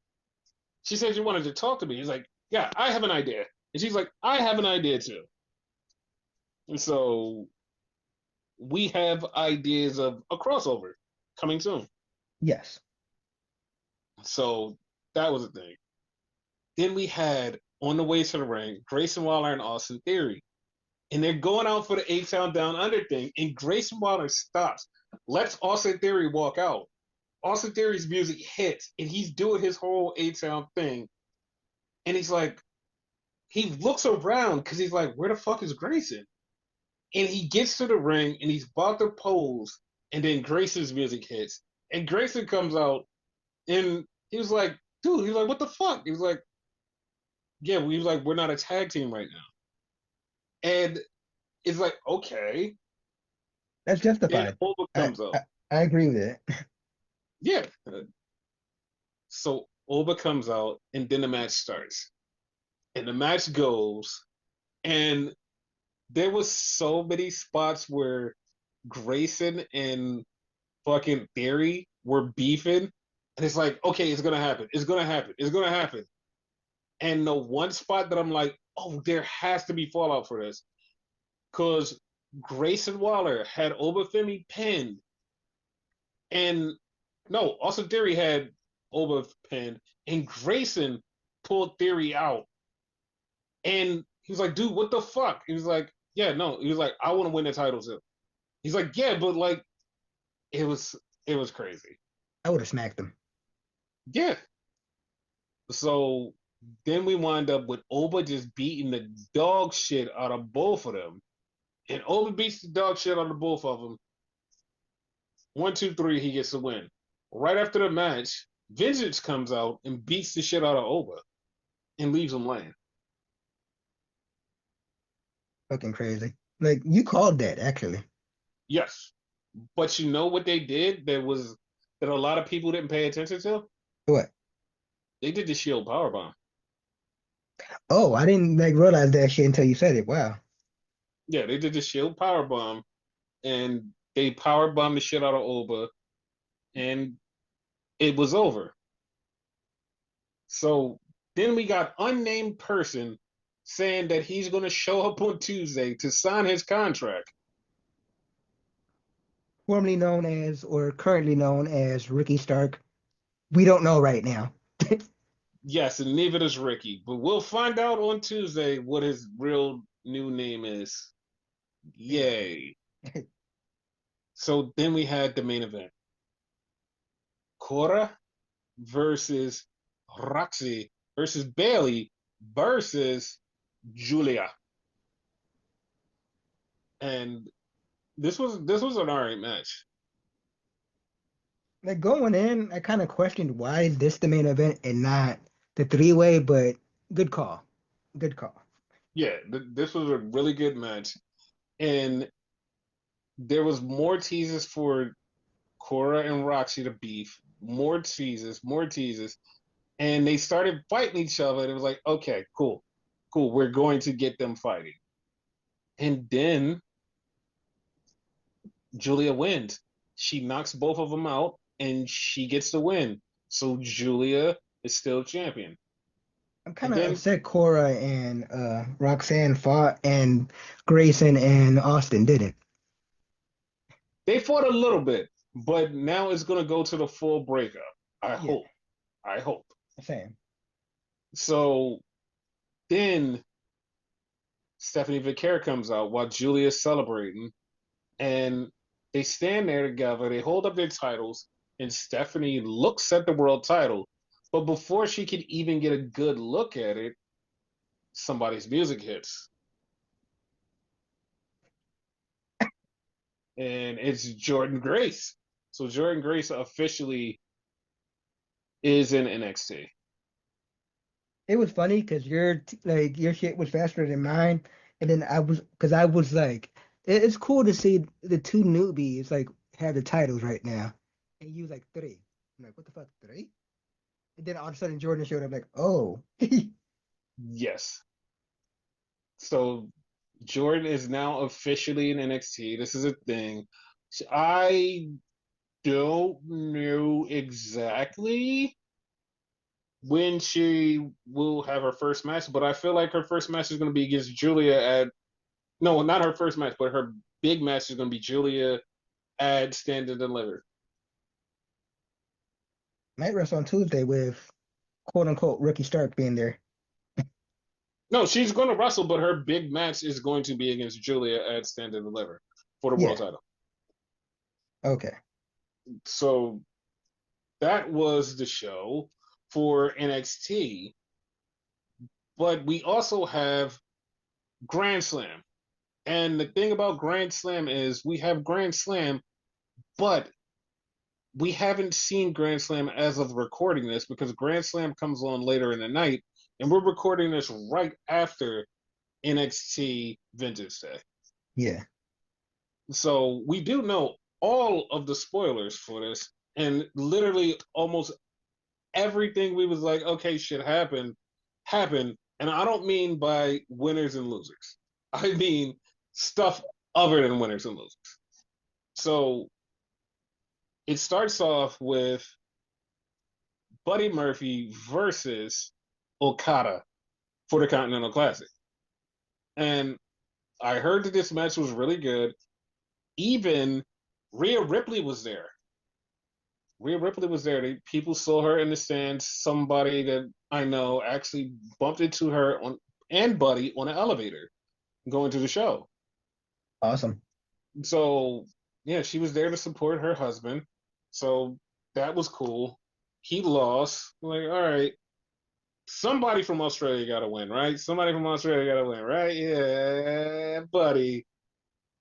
Speaker 1: she said you wanted to talk to me. He's like, yeah, I have an idea. And she's like, I have an idea too. So we have ideas of a crossover coming soon.
Speaker 2: Yes.
Speaker 1: So that was a thing. Then we had on the way to the ring, Grayson Waller and Austin Theory. And they're going out for the 8 count down under thing. And Grayson Waller stops, lets Austin Theory walk out. Austin Theory's music hits, and he's doing his whole 8 count thing. And he's like, he looks around because he's like, where the fuck is Grayson? And he gets to the ring and he's about to pose, and then Grayson's music hits. And Grayson comes out and he was like, dude, he was like, what the fuck? He was like, yeah, we was like, we're not a tag team right now. And it's like, okay.
Speaker 2: That's
Speaker 1: Then
Speaker 2: justified.
Speaker 1: Oba
Speaker 2: I,
Speaker 1: comes out.
Speaker 2: I, I agree with it.
Speaker 1: Yeah. So Oba comes out and then the match starts. And the match goes. And there was so many spots where Grayson and fucking Theory were beefing. And it's like, okay, it's gonna happen. It's gonna happen. It's gonna happen. And the one spot that I'm like, oh, there has to be fallout for this. Because Grayson Waller had Obafemi pinned. And no, Austin Theory had Oba pinned. And Grayson pulled Theory out. And he was like, dude, what the fuck? He was like, yeah, no. He was like, I want to win the title too. He's like, yeah, but like it was it was crazy.
Speaker 2: I would have smacked him.
Speaker 1: Yeah. So then we wind up with Oba just beating the dog shit out of both of them. And Oba beats the dog shit out of both of them. 1, 2, 3, he gets the win. Right after the match, Vengeance comes out and beats the shit out of Oba and leaves him laying.
Speaker 2: Fucking crazy. Like you called that actually.
Speaker 1: Yes. But you know what they did that a lot of people didn't pay attention to?
Speaker 2: What?
Speaker 1: They did the Shield powerbomb.
Speaker 2: Oh, I didn't like realize that shit until you said it. Wow.
Speaker 1: Yeah, they did the Shield powerbomb and they powerbombed the shit out of Oba and it was over. So then we got unnamed person saying that he's going to show up on Tuesday to sign his contract.
Speaker 2: Formerly known as or currently known as Ricky Stark. We don't know right now.
Speaker 1: Yes, and neither does Ricky, but we'll find out on Tuesday what his real new name is.
Speaker 2: Yeah.
Speaker 1: Yay. So then we had the main event. Cora versus Roxy versus Bailey versus Julia. And this was an alright match.
Speaker 2: Like going in, I kind of questioned why is this the main event and not the three-way, but good call. Good call.
Speaker 1: Yeah, this was a really good match. And there was more teases for Cora and Roxy to beef, more teases, and they started fighting each other. And it was like, okay, cool, cool, we're going to get them fighting. And then Julia wins. She knocks both of them out, and she gets the win. So Julia is still champion.
Speaker 2: I'm kind
Speaker 1: And
Speaker 2: of
Speaker 1: then
Speaker 2: upset Cora and Roxanne fought and Grayson and Austin didn't.
Speaker 1: they fought a little bit, but now it's going to go to the full breakup. I
Speaker 2: Yeah,
Speaker 1: hope. I hope.
Speaker 2: same.
Speaker 1: So then Stephanie Vickera comes out while Julia's celebrating, and they stand there together. They hold up their titles, and Stephanie looks at the world title. But before she can even get a good look at it, somebody's music hits, and it's Jordan Grace. So Jordan Grace officially is in NXT.
Speaker 2: It was funny because like your shit was faster than mine, and then I was like, it's cool to see the two newbies like have the titles right now, and you was like three. I'm like, what the fuck, three? And then all of a sudden Jordan showed up like, oh,
Speaker 1: Yes. So Jordan is now officially in NXT. This is a thing. I don't know exactly when she will have her first match, but I feel like her first match is going to be against Julia at No, not her first match, but her big match is going to be Julia at Stand and Deliver.
Speaker 2: Might wrestle on Tuesday with quote unquote Ricky Stark being there.
Speaker 1: No, she's going to wrestle, but her big match is going to be against Julia at Stand and Deliver for the world
Speaker 2: Yeah.
Speaker 1: title.
Speaker 2: Okay.
Speaker 1: So that was the show for NXT. But we also have Grand Slam. And the thing about Grand Slam is we have Grand Slam, but we haven't seen Grand Slam as of recording this because Grand Slam comes on later in the night, and we're recording this right after NXT Vengeance Day.
Speaker 2: Yeah.
Speaker 1: So we do know all of the spoilers for this, and literally almost everything we was like, okay, shit happened. And I don't mean by winners and losers. I mean stuff other than winners and losers. So it starts off with Buddy Murphy versus Okada for the Continental Classic. And I heard that this match was really good. Even Rhea Ripley was there. Rhea Ripley was there. People saw her in the stands. Somebody that I know actually bumped into her on and Buddy on an elevator going to the show.
Speaker 2: Awesome.
Speaker 1: So yeah, she was there to support her husband. So that was cool. He lost. Like, all right, somebody from Australia got to win, right? Somebody from Australia got to win, right? Yeah, buddy.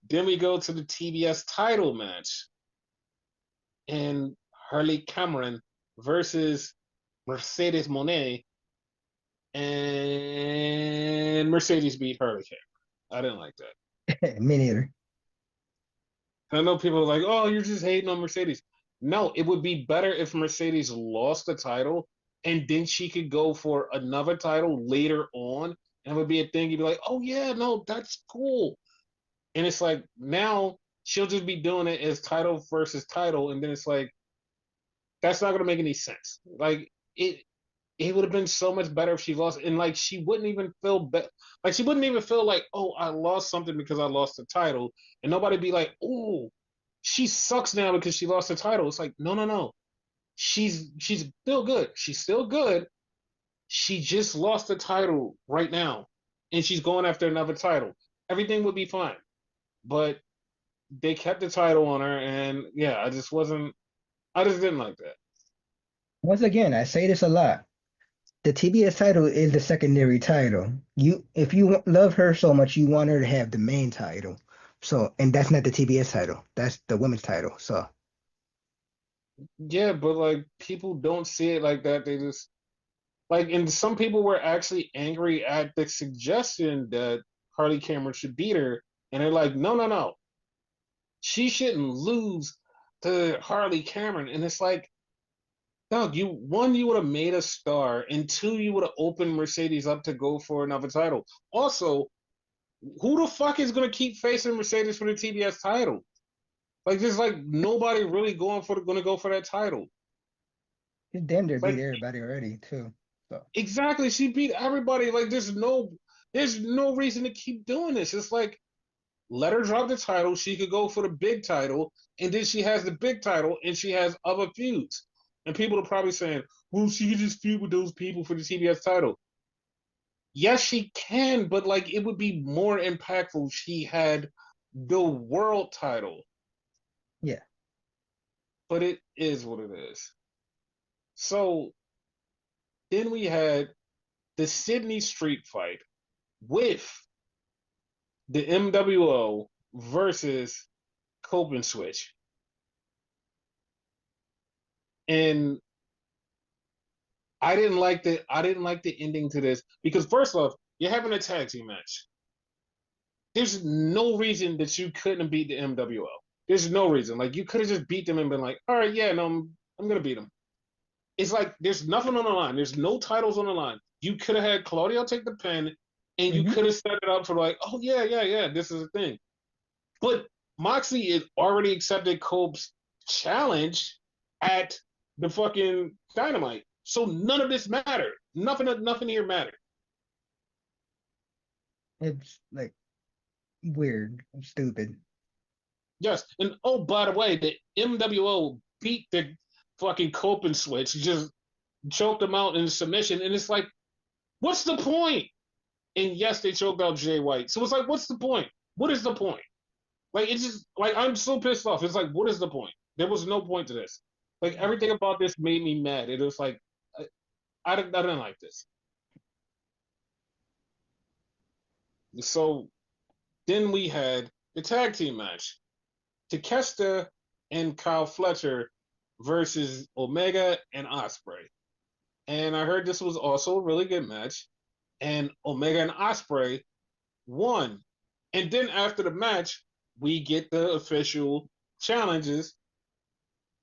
Speaker 1: Then we go to the TBS title match, and Harley Cameron versus Mercedes Monet, and Mercedes beat Harley Cameron. I didn't like that.
Speaker 2: Me neither.
Speaker 1: I know people are like, "Oh, you're just hating on Mercedes." No, it would be better if Mercedes lost the title and then she could go for another title later on, and it would be a thing. You'd be like, "Oh yeah, no, that's cool." And it's like now she'll just be doing it as title versus title, and then it's like that's not gonna make any sense. Like it would have been so much better if she lost, and like she wouldn't even feel like she wouldn't even feel like, oh, I lost something because I lost the title, and nobody be like, oh, she sucks now because she lost the title. It's like, no, no, no, she's still good. She's still good. She just lost the title right now, and she's going after another title. Everything would be fine, but they kept the title on her, and yeah, I just wasn't. I just didn't like that.
Speaker 2: Once again, I say this a lot. The TBS title is the secondary title. If you love her so much, you want her to have the main title. So, and that's not the TBS title. That's the women's title. So,
Speaker 1: Yeah, but like people don't see it like that. They just like, and some people were actually angry at the suggestion that Harley Cameron should beat her, and they're like, no, no, no, she shouldn't lose to Harley Cameron. And it's like, Doug, you would have made a star, and two, you would have opened Mercedes up to go for another title. Also, who the fuck is gonna keep facing Mercedes for the TBS title? Like, there's like nobody really gonna go for that title.
Speaker 2: his damn near beat
Speaker 1: Like,
Speaker 2: everybody already too. So,
Speaker 1: exactly, she beat everybody. Like, there's no reason to keep doing this. It's like let her drop the title. She could go for the big title, and then she has the big title, and she has other feuds. And people are probably saying, "Well, she could just feud with those people for the TBS title." Yes, she can, but like it would be more impactful if she had the world title.
Speaker 2: yeah.
Speaker 1: But it is what it is. So then we had the Sydney Street fight with the MWO versus Cope and Switch. And I didn't like the ending to this because first off, you're having a tag team match. There's no reason that you couldn't beat the MWO. There's no reason. Like you could have just beat them and been like, all right, yeah, no, I'm gonna beat them. It's like there's nothing on the line. There's no titles on the line. You could have had Claudio take the pin, and you
Speaker 2: Hmm.
Speaker 1: could have set it up for like, oh yeah, yeah, yeah, this is a thing. But Moxley is already accepted Cope's challenge at the fucking Dynamite. So none of this mattered. Nothing here mattered.
Speaker 2: It's like weird, stupid.
Speaker 1: Yes, and oh, by the way, the MWO beat the fucking Copen switch, just choked them out in submission, and it's like, what's the point? And yes, they choked out Jay White. So it's like, what's the point? What is the point? Like, it's just like I'm so pissed off. It's like, what is the point? There was no point to this. Like everything about this made me mad. It was like I didn't like this. So then we had the tag team match: Takeshita and Kyle Fletcher versus Omega and Osprey. And I heard this was also a really good match. And Omega and Osprey won. And then after the match, we get the official challenges.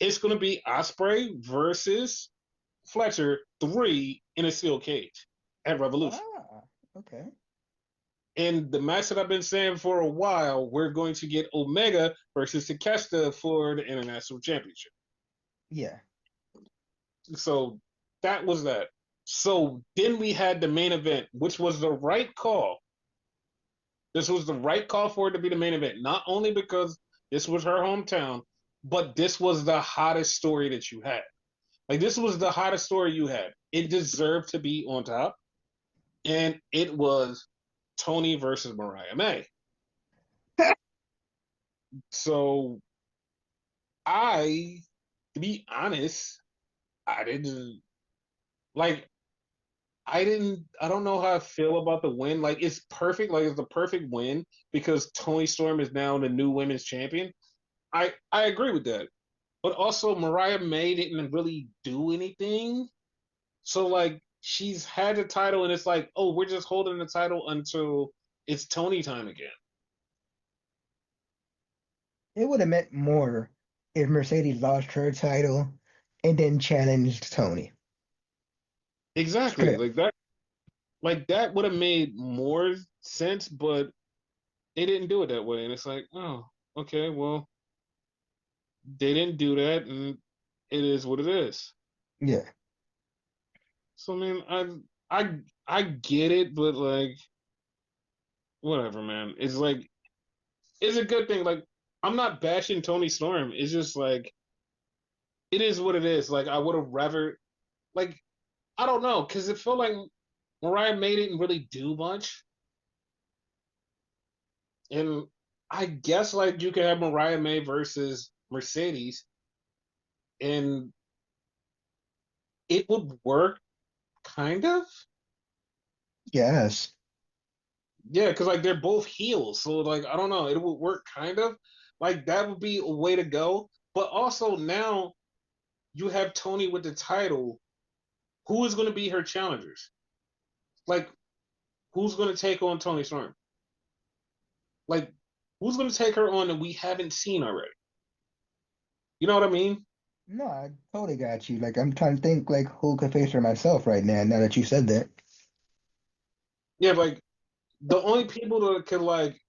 Speaker 1: It's going to be Osprey versus Fletcher 3 in a steel cage at Revolution.
Speaker 2: Ah, okay.
Speaker 1: And the match that I've been saying for a while, we're going to get Omega versus Takeshita for the International Championship.
Speaker 2: Yeah.
Speaker 1: So that was that. So then we had the main event, which was the right call. This was the right call for it to be the main event, not only because this was her hometown, but this was the hottest story that you had. Like, this was the hottest story you had. It deserved to be on top. And it was Toni versus Mariah May. So to be honest, I didn't like I don't know how I feel about the win. Like, it's perfect. Like, it's the perfect win because Toni Storm is now the new women's champion. I agree with that. But also Mariah May didn't really do anything. So like she's had the title and it's like, oh, we're just holding the title until it's Toni time again.
Speaker 2: It would have meant more if Mercedes lost her title and then challenged Tony.
Speaker 1: Exactly.
Speaker 2: Strip.
Speaker 1: Like that would have made more sense, but they didn't do it that way. And it's like, oh, okay, well, they didn't do that and it is what it is.
Speaker 2: Yeah.
Speaker 1: So I mean I get it, but like whatever, man. It's like it's a good thing. Like I'm not bashing Toni Storm. It's just like it is what it is. Like I would have rather like I don't know because it felt like Mariah May didn't really do much, and I guess like you could have Mariah May versus Mercedes, and it would work kind of.
Speaker 2: Yes.
Speaker 1: Yeah, because like they're both heels, so like I don't know, it would work kind of. Like that would be a way to go. But also now you have Toni with the title. Who is going to be her challengers? Like who's going to take on Toni Storm? Like who's going to take her on that we haven't seen already? You know what I mean?
Speaker 2: No, I totally got you. Like I'm trying to think like who could face her myself right now that you said that.
Speaker 1: Yeah, like the only people that could like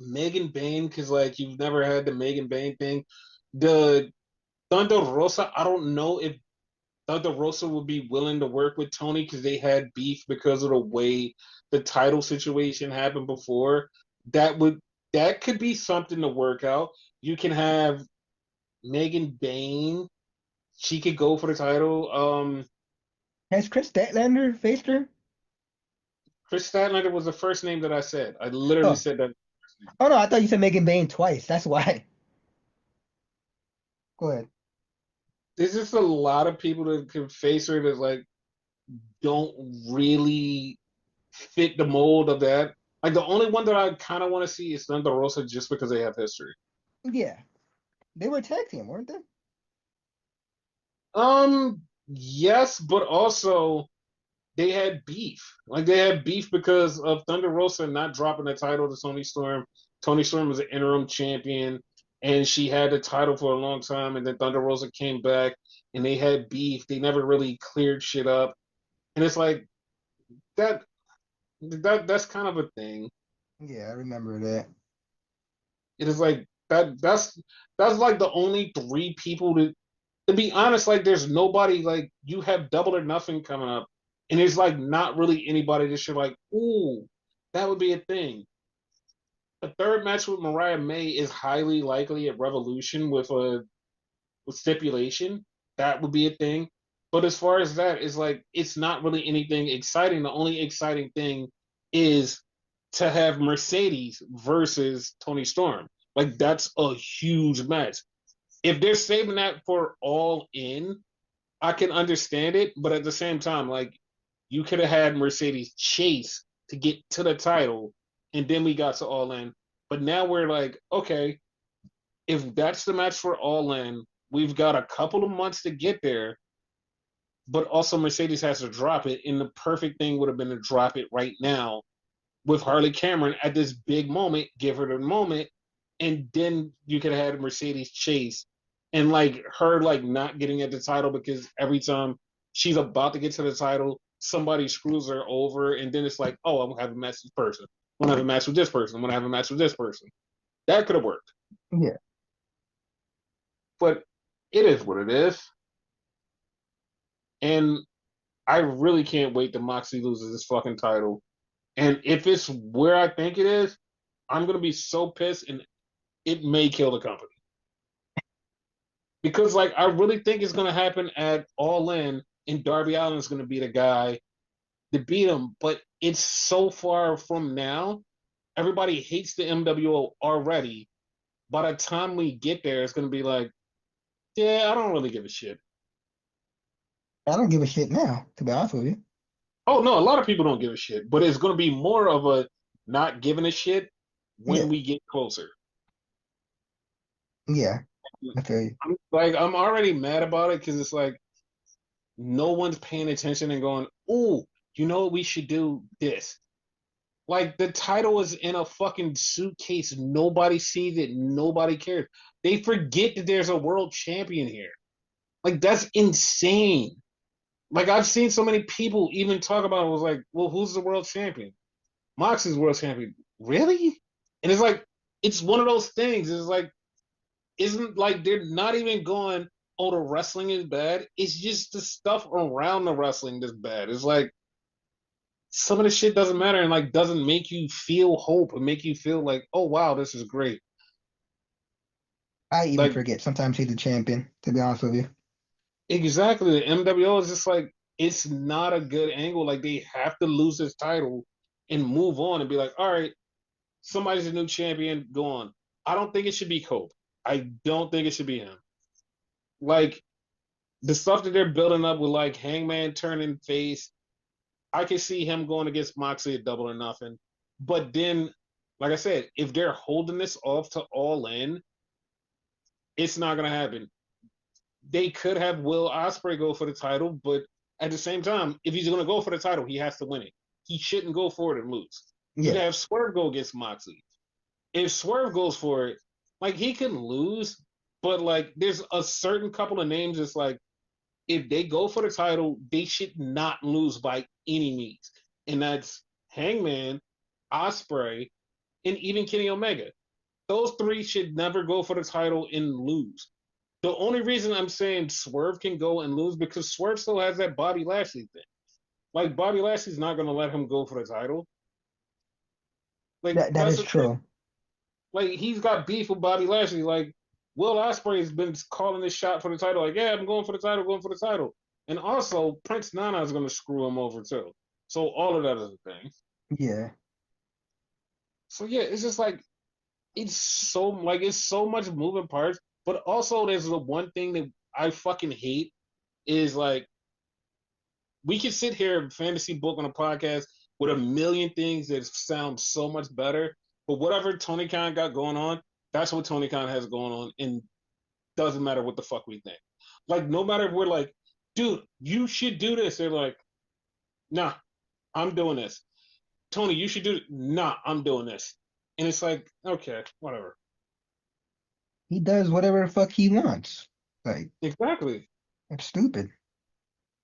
Speaker 1: Megan Bain, because like you've never had the Megan Bain thing. The Thunder Rosa, I don't know if Thunder Rosa would be willing to work with Toni because they had beef because of the way the title situation happened before. That would that could be something to work out. You can have Megan Bain. She could go for the title.
Speaker 2: Has Chris Statlander faced her?
Speaker 1: Chris Statlander was the first name that I said. I literally
Speaker 2: Oh.
Speaker 1: said that.
Speaker 2: Oh no, I thought you said Megan Bain twice. That's why. Go ahead.
Speaker 1: There's just a lot of people that can face her that like don't really fit the mold of that. Like the only one that I kind of want to see is Thunder Rosa just because they have history.
Speaker 2: Yeah. They were a tag team, weren't they?
Speaker 1: Yes, but also they had beef. Like they had beef because of Thunder Rosa not dropping the title to Toni Storm. Toni Storm was an interim champion, and she had the title for a long time. And then Thunder Rosa came back, and they had beef. They never really cleared shit up, and it's like that. That's kind of a thing.
Speaker 2: Yeah, I remember that.
Speaker 1: It is like that. That's like the only three people to be honest. Like there's nobody like you have Double or Nothing coming up, and there's like not really anybody that you're like, ooh, that would be a thing. a third match with Mariah May is highly likely at Revolution with a with stipulation. That would be a thing. But as far as that, it's like it's not really anything exciting. The only exciting thing is to have Mercedes versus Tony Storm. Like that's a huge match. If they're saving that for All In, I can understand it, but at the same time, like you could have had Mercedes chase to get to the title, and then we got to All In. But now we're like, okay, if that's the match for All In, we've got a couple of months to get there. But also Mercedes has to drop it, and the perfect thing would have been to drop it right now with Harley Cameron at this big moment, give her the moment, and then you could have had Mercedes chase and like her like not getting at the title because every time she's about to get to the title, somebody screws her over, and then it's like, oh, I'm gonna have a match with this person. I'm gonna have a match with this person. I'm gonna have a match with this person. That could have worked.
Speaker 2: Yeah.
Speaker 1: But it is what it is. And I really can't wait till Moxley loses this fucking title. And if it's where I think it is, I'm gonna be so pissed and it may kill the company. Because like I really think it's gonna happen at All In and Darby Allin is gonna be the guy to beat him, but it's so far from now. Everybody hates the MWO already. By the time we get there, it's gonna be like, yeah, I don't really give a shit.
Speaker 2: I don't give a shit now, to be honest with you.
Speaker 1: Oh no, a lot of people don't give a shit, but it's gonna be more of a not giving a shit
Speaker 2: Yeah.
Speaker 1: when we get closer.
Speaker 2: Yeah. I feel you.
Speaker 1: I'm already mad about it because it's like no one's paying attention and going, "Ooh, you know what we should do this." Like the title is in a fucking suitcase. Nobody sees it. Nobody cares. They forget that there's a world champion here. Like that's insane. Like I've seen so many people even talk about it. Was like, well, who's the world champion? Moxley's world champion. Really? And it's like it's one of those things. It's like isn't like they're not even going, oh, the wrestling is bad. It's just the stuff around the wrestling that's bad. It's like some of the shit doesn't matter and like doesn't make you feel hope and make you feel like, oh wow, this is great.
Speaker 2: I even
Speaker 1: Like
Speaker 2: forget. Sometimes he's a champion, to be honest with you.
Speaker 1: exactly, the MWO is just like it's not a good angle. Like they have to lose this title and move on and be like, all right, somebody's a new champion, go on. I don't think it should be Cope. I don't think it should be him. Like the stuff that they're building up with like Hangman turning face, I can see him going against Moxley at Double or Nothing. But then, like I said, if they're holding this off to All In, it's not gonna happen. They could have Will Ospreay go for the title, but at the same time, if he's gonna go for the title, he has to win it. He shouldn't go for it and lose. You
Speaker 2: Yeah.
Speaker 1: can have Swerve go against Moxley. If Swerve goes for it, like he can lose, but like there's a certain couple of names. It's like if they go for the title, they should not lose by any means. And that's Hangman, Osprey, and even Kenny Omega. Those three should never go for the title and lose. The only reason I'm saying Swerve can go and lose because Swerve still has that Bobby Lashley thing. Like Bobby Lashley's not going to let him go for the title. Like
Speaker 2: That
Speaker 1: that's
Speaker 2: is
Speaker 1: the thing.
Speaker 2: true.
Speaker 1: Like he's got beef with Bobby Lashley. Like Will Ospreay has been calling this shot for the title. Like, yeah, I'm going for the title, going for the title. And also, Prince Nana is going to screw him over too. So all of that is a thing.
Speaker 2: Yeah.
Speaker 1: So yeah, it's just like it's so much moving parts. But also, there's the one thing that I fucking hate is like we can sit here and fantasy book on a podcast with a million things that sound so much better. But whatever Tony Khan got going on, that's what Tony Khan has going on, and doesn't matter what the fuck we think. Like, no matter if we're like, dude, you should do this. They're like, nah, I'm doing this. Tony, you should do it. Nah, I'm doing this. And it's like, okay, whatever.
Speaker 2: He does whatever the fuck he wants. Like,
Speaker 1: Exactly.
Speaker 2: it's stupid.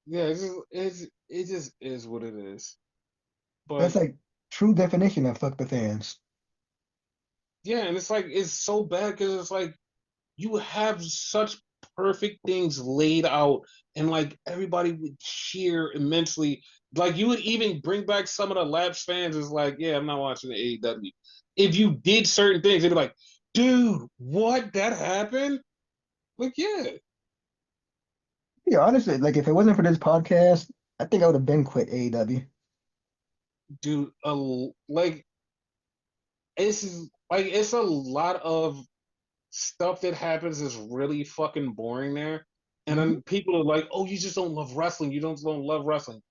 Speaker 1: Yeah, it just is what it is.
Speaker 2: That's
Speaker 1: But
Speaker 2: like true definition of fuck the fans.
Speaker 1: yeah, and it's like it's so bad because it's like you have such perfect things laid out and like everybody would cheer immensely. Like you would even bring back some of the lapsed fans is like, yeah, I'm not watching the AEW. if you did certain things, they'd be like, dude, what? That happened? Like, yeah,
Speaker 2: Yeah, honestly, like if it wasn't for this podcast, I think I would have been quit AEW.
Speaker 1: dude, like it's a lot of stuff that happens is really fucking boring there. And
Speaker 2: Hmm.
Speaker 1: then people are like, "Oh, you just don't love wrestling. You don't love wrestling."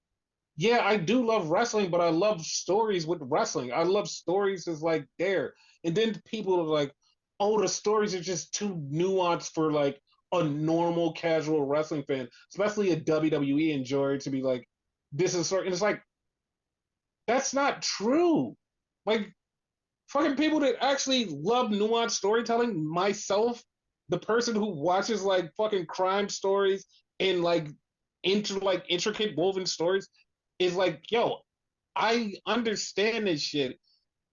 Speaker 1: Yeah, I do love wrestling, but I love stories with wrestling. I love stories is like there. And then people are like, "Oh, the stories are just too nuanced for like a normal casual wrestling fan, especially a WWE enjoyer to be like, this is sort." And it's like that's not true. Like fucking people that actually love nuanced storytelling, myself, the person who watches like fucking crime stories and like intricate woven stories, is like, yo, I understand this shit.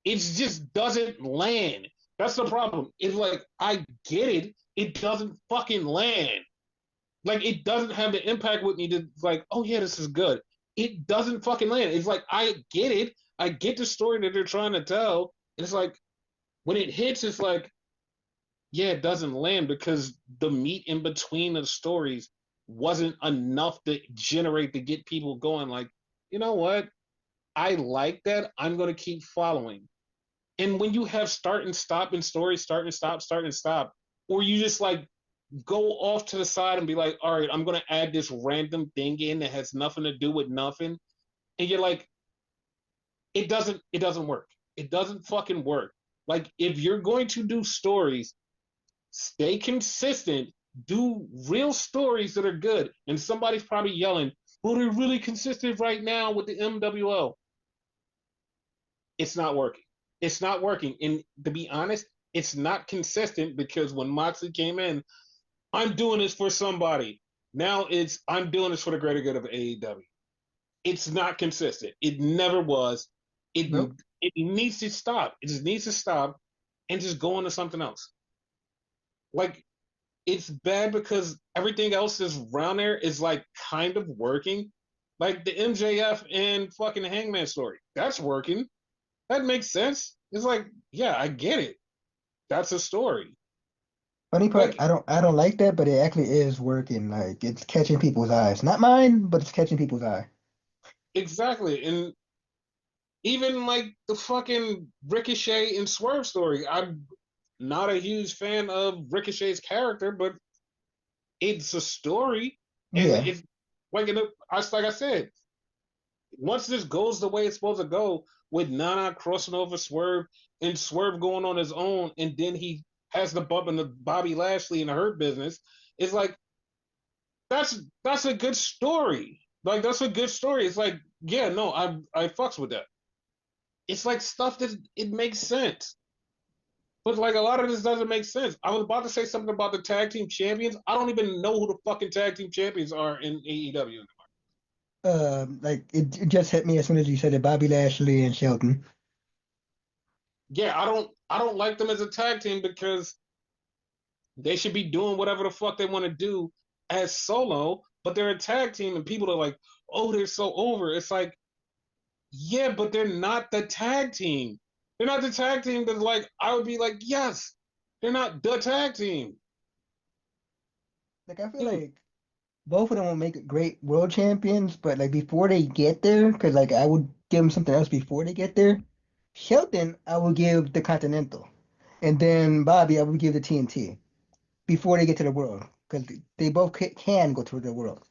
Speaker 1: It just doesn't land. That's the problem. It's like I get it. It doesn't fucking land. Like it doesn't have the impact with me to like, oh yeah, this is good. It doesn't fucking land. It's like I get it. I get the story that they're trying to tell. And it's like when it hits, it's like, yeah, it doesn't land because the meat in between the stories wasn't enough to generate to get people going. Like, you know what? I like that. I'm going to keep following. And when you have start and stop in stories, start and stop, or you just like go off to the side and be like, all right, I'm going to add this random thing in that has nothing to do with nothing. And you're like, it doesn't work. It doesn't fucking work. Like if you're going to do stories, stay consistent, do real stories that are good. And somebody's probably yelling, well, they're really consistent right now with the MWL. It's not working. It's not working. And to be honest, it's not consistent because when Moxley came in, I'm doing this for somebody. Now it's I'm doing this for the greater good of AEW. It's not consistent. It never was. It
Speaker 2: Nope.
Speaker 1: it needs to stop. It just needs to stop and just go on to something else. Like it's bad because everything else is around there is like kind of working. Like the MJF and fucking Hangman story. That's working. That makes sense. It's like, yeah, I get it. That's a story.
Speaker 2: Funny part,
Speaker 1: Like,
Speaker 2: I don't like that, but it actually is working. Like it's catching people's eyes. Not mine, but it's catching people's eye.
Speaker 1: exactly. And even like the fucking Ricochet and Swerve story. I'm not a huge fan of Ricochet's character, but it's a story. And
Speaker 2: Yeah.
Speaker 1: it's like I said, once this goes the way it's supposed to go, with Nana crossing over Swerve and Swerve going on his own, and then he has the bump in the Bobby Lashley in the Hurt Business, it's like that's a good story. Like that's a good story. It's like, yeah, no, I fucks with that. It's like stuff that it makes sense. But like a lot of this doesn't make sense. I was about to say something about the tag team champions. I don't even know who the fucking tag team champions are in AEW.
Speaker 2: Like it just hit me as soon as you said it. Bobby Lashley and Shelton.
Speaker 1: Yeah, I don't like them as a tag team because they should be doing whatever the fuck they want to do as solo, but they're a tag team and people are like, oh, they're so over. It's like, yeah, but they're not the tag team. They're not the tag team that's like, I would be like, yes, they're not the tag team.
Speaker 2: Like I feel
Speaker 1: Dude,
Speaker 2: like both of them will make great world champions, but like before they get there, because like I would give them something else before they get there. Shelton, I would give the Continental, and then Bobby, I would give the TNT before they get to the world, because they both can go to the world.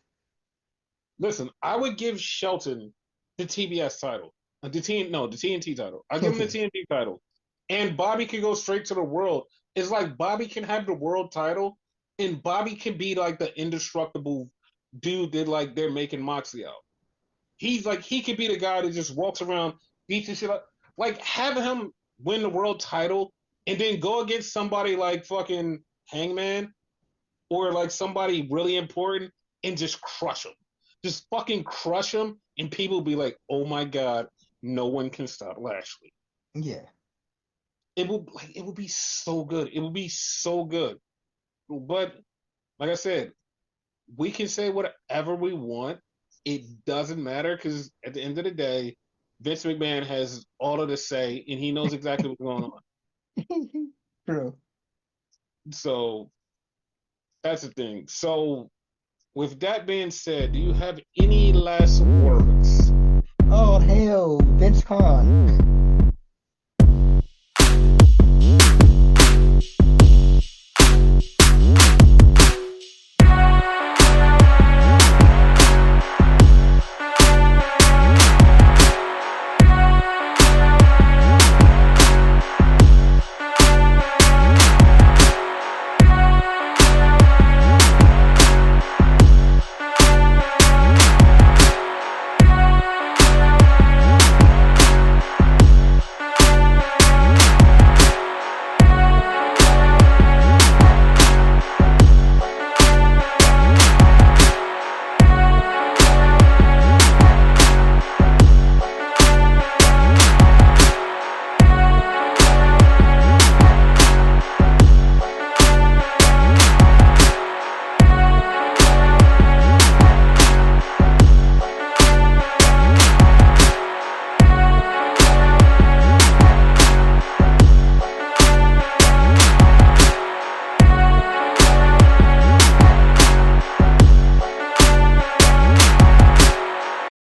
Speaker 1: listen, I would give Shelton the TBS title. The TNT title. I give him the
Speaker 2: TNT.
Speaker 1: TNT title. And Bobby can go straight to the world. It's like Bobby can have the world title and Bobby can be like the indestructible dude that like they're making Moxley out. He's like he could be the guy that just walks around, beats the shit up. Like have him win the world title and then go against somebody like fucking Hangman or like somebody really important and just crush them. Just fucking crush them, and people be like, "Oh my god, no one can stop Lashley."
Speaker 2: Yeah.
Speaker 1: It would be so good. It would be so good. But like I said, we can say whatever we want. It doesn't matter because at the end of the day, Vince McMahon has all of the say, and he knows exactly what's going on.
Speaker 2: True.
Speaker 1: So that's the thing. So with that being said, do you have any last words?
Speaker 2: Oh hell, Vince Khan.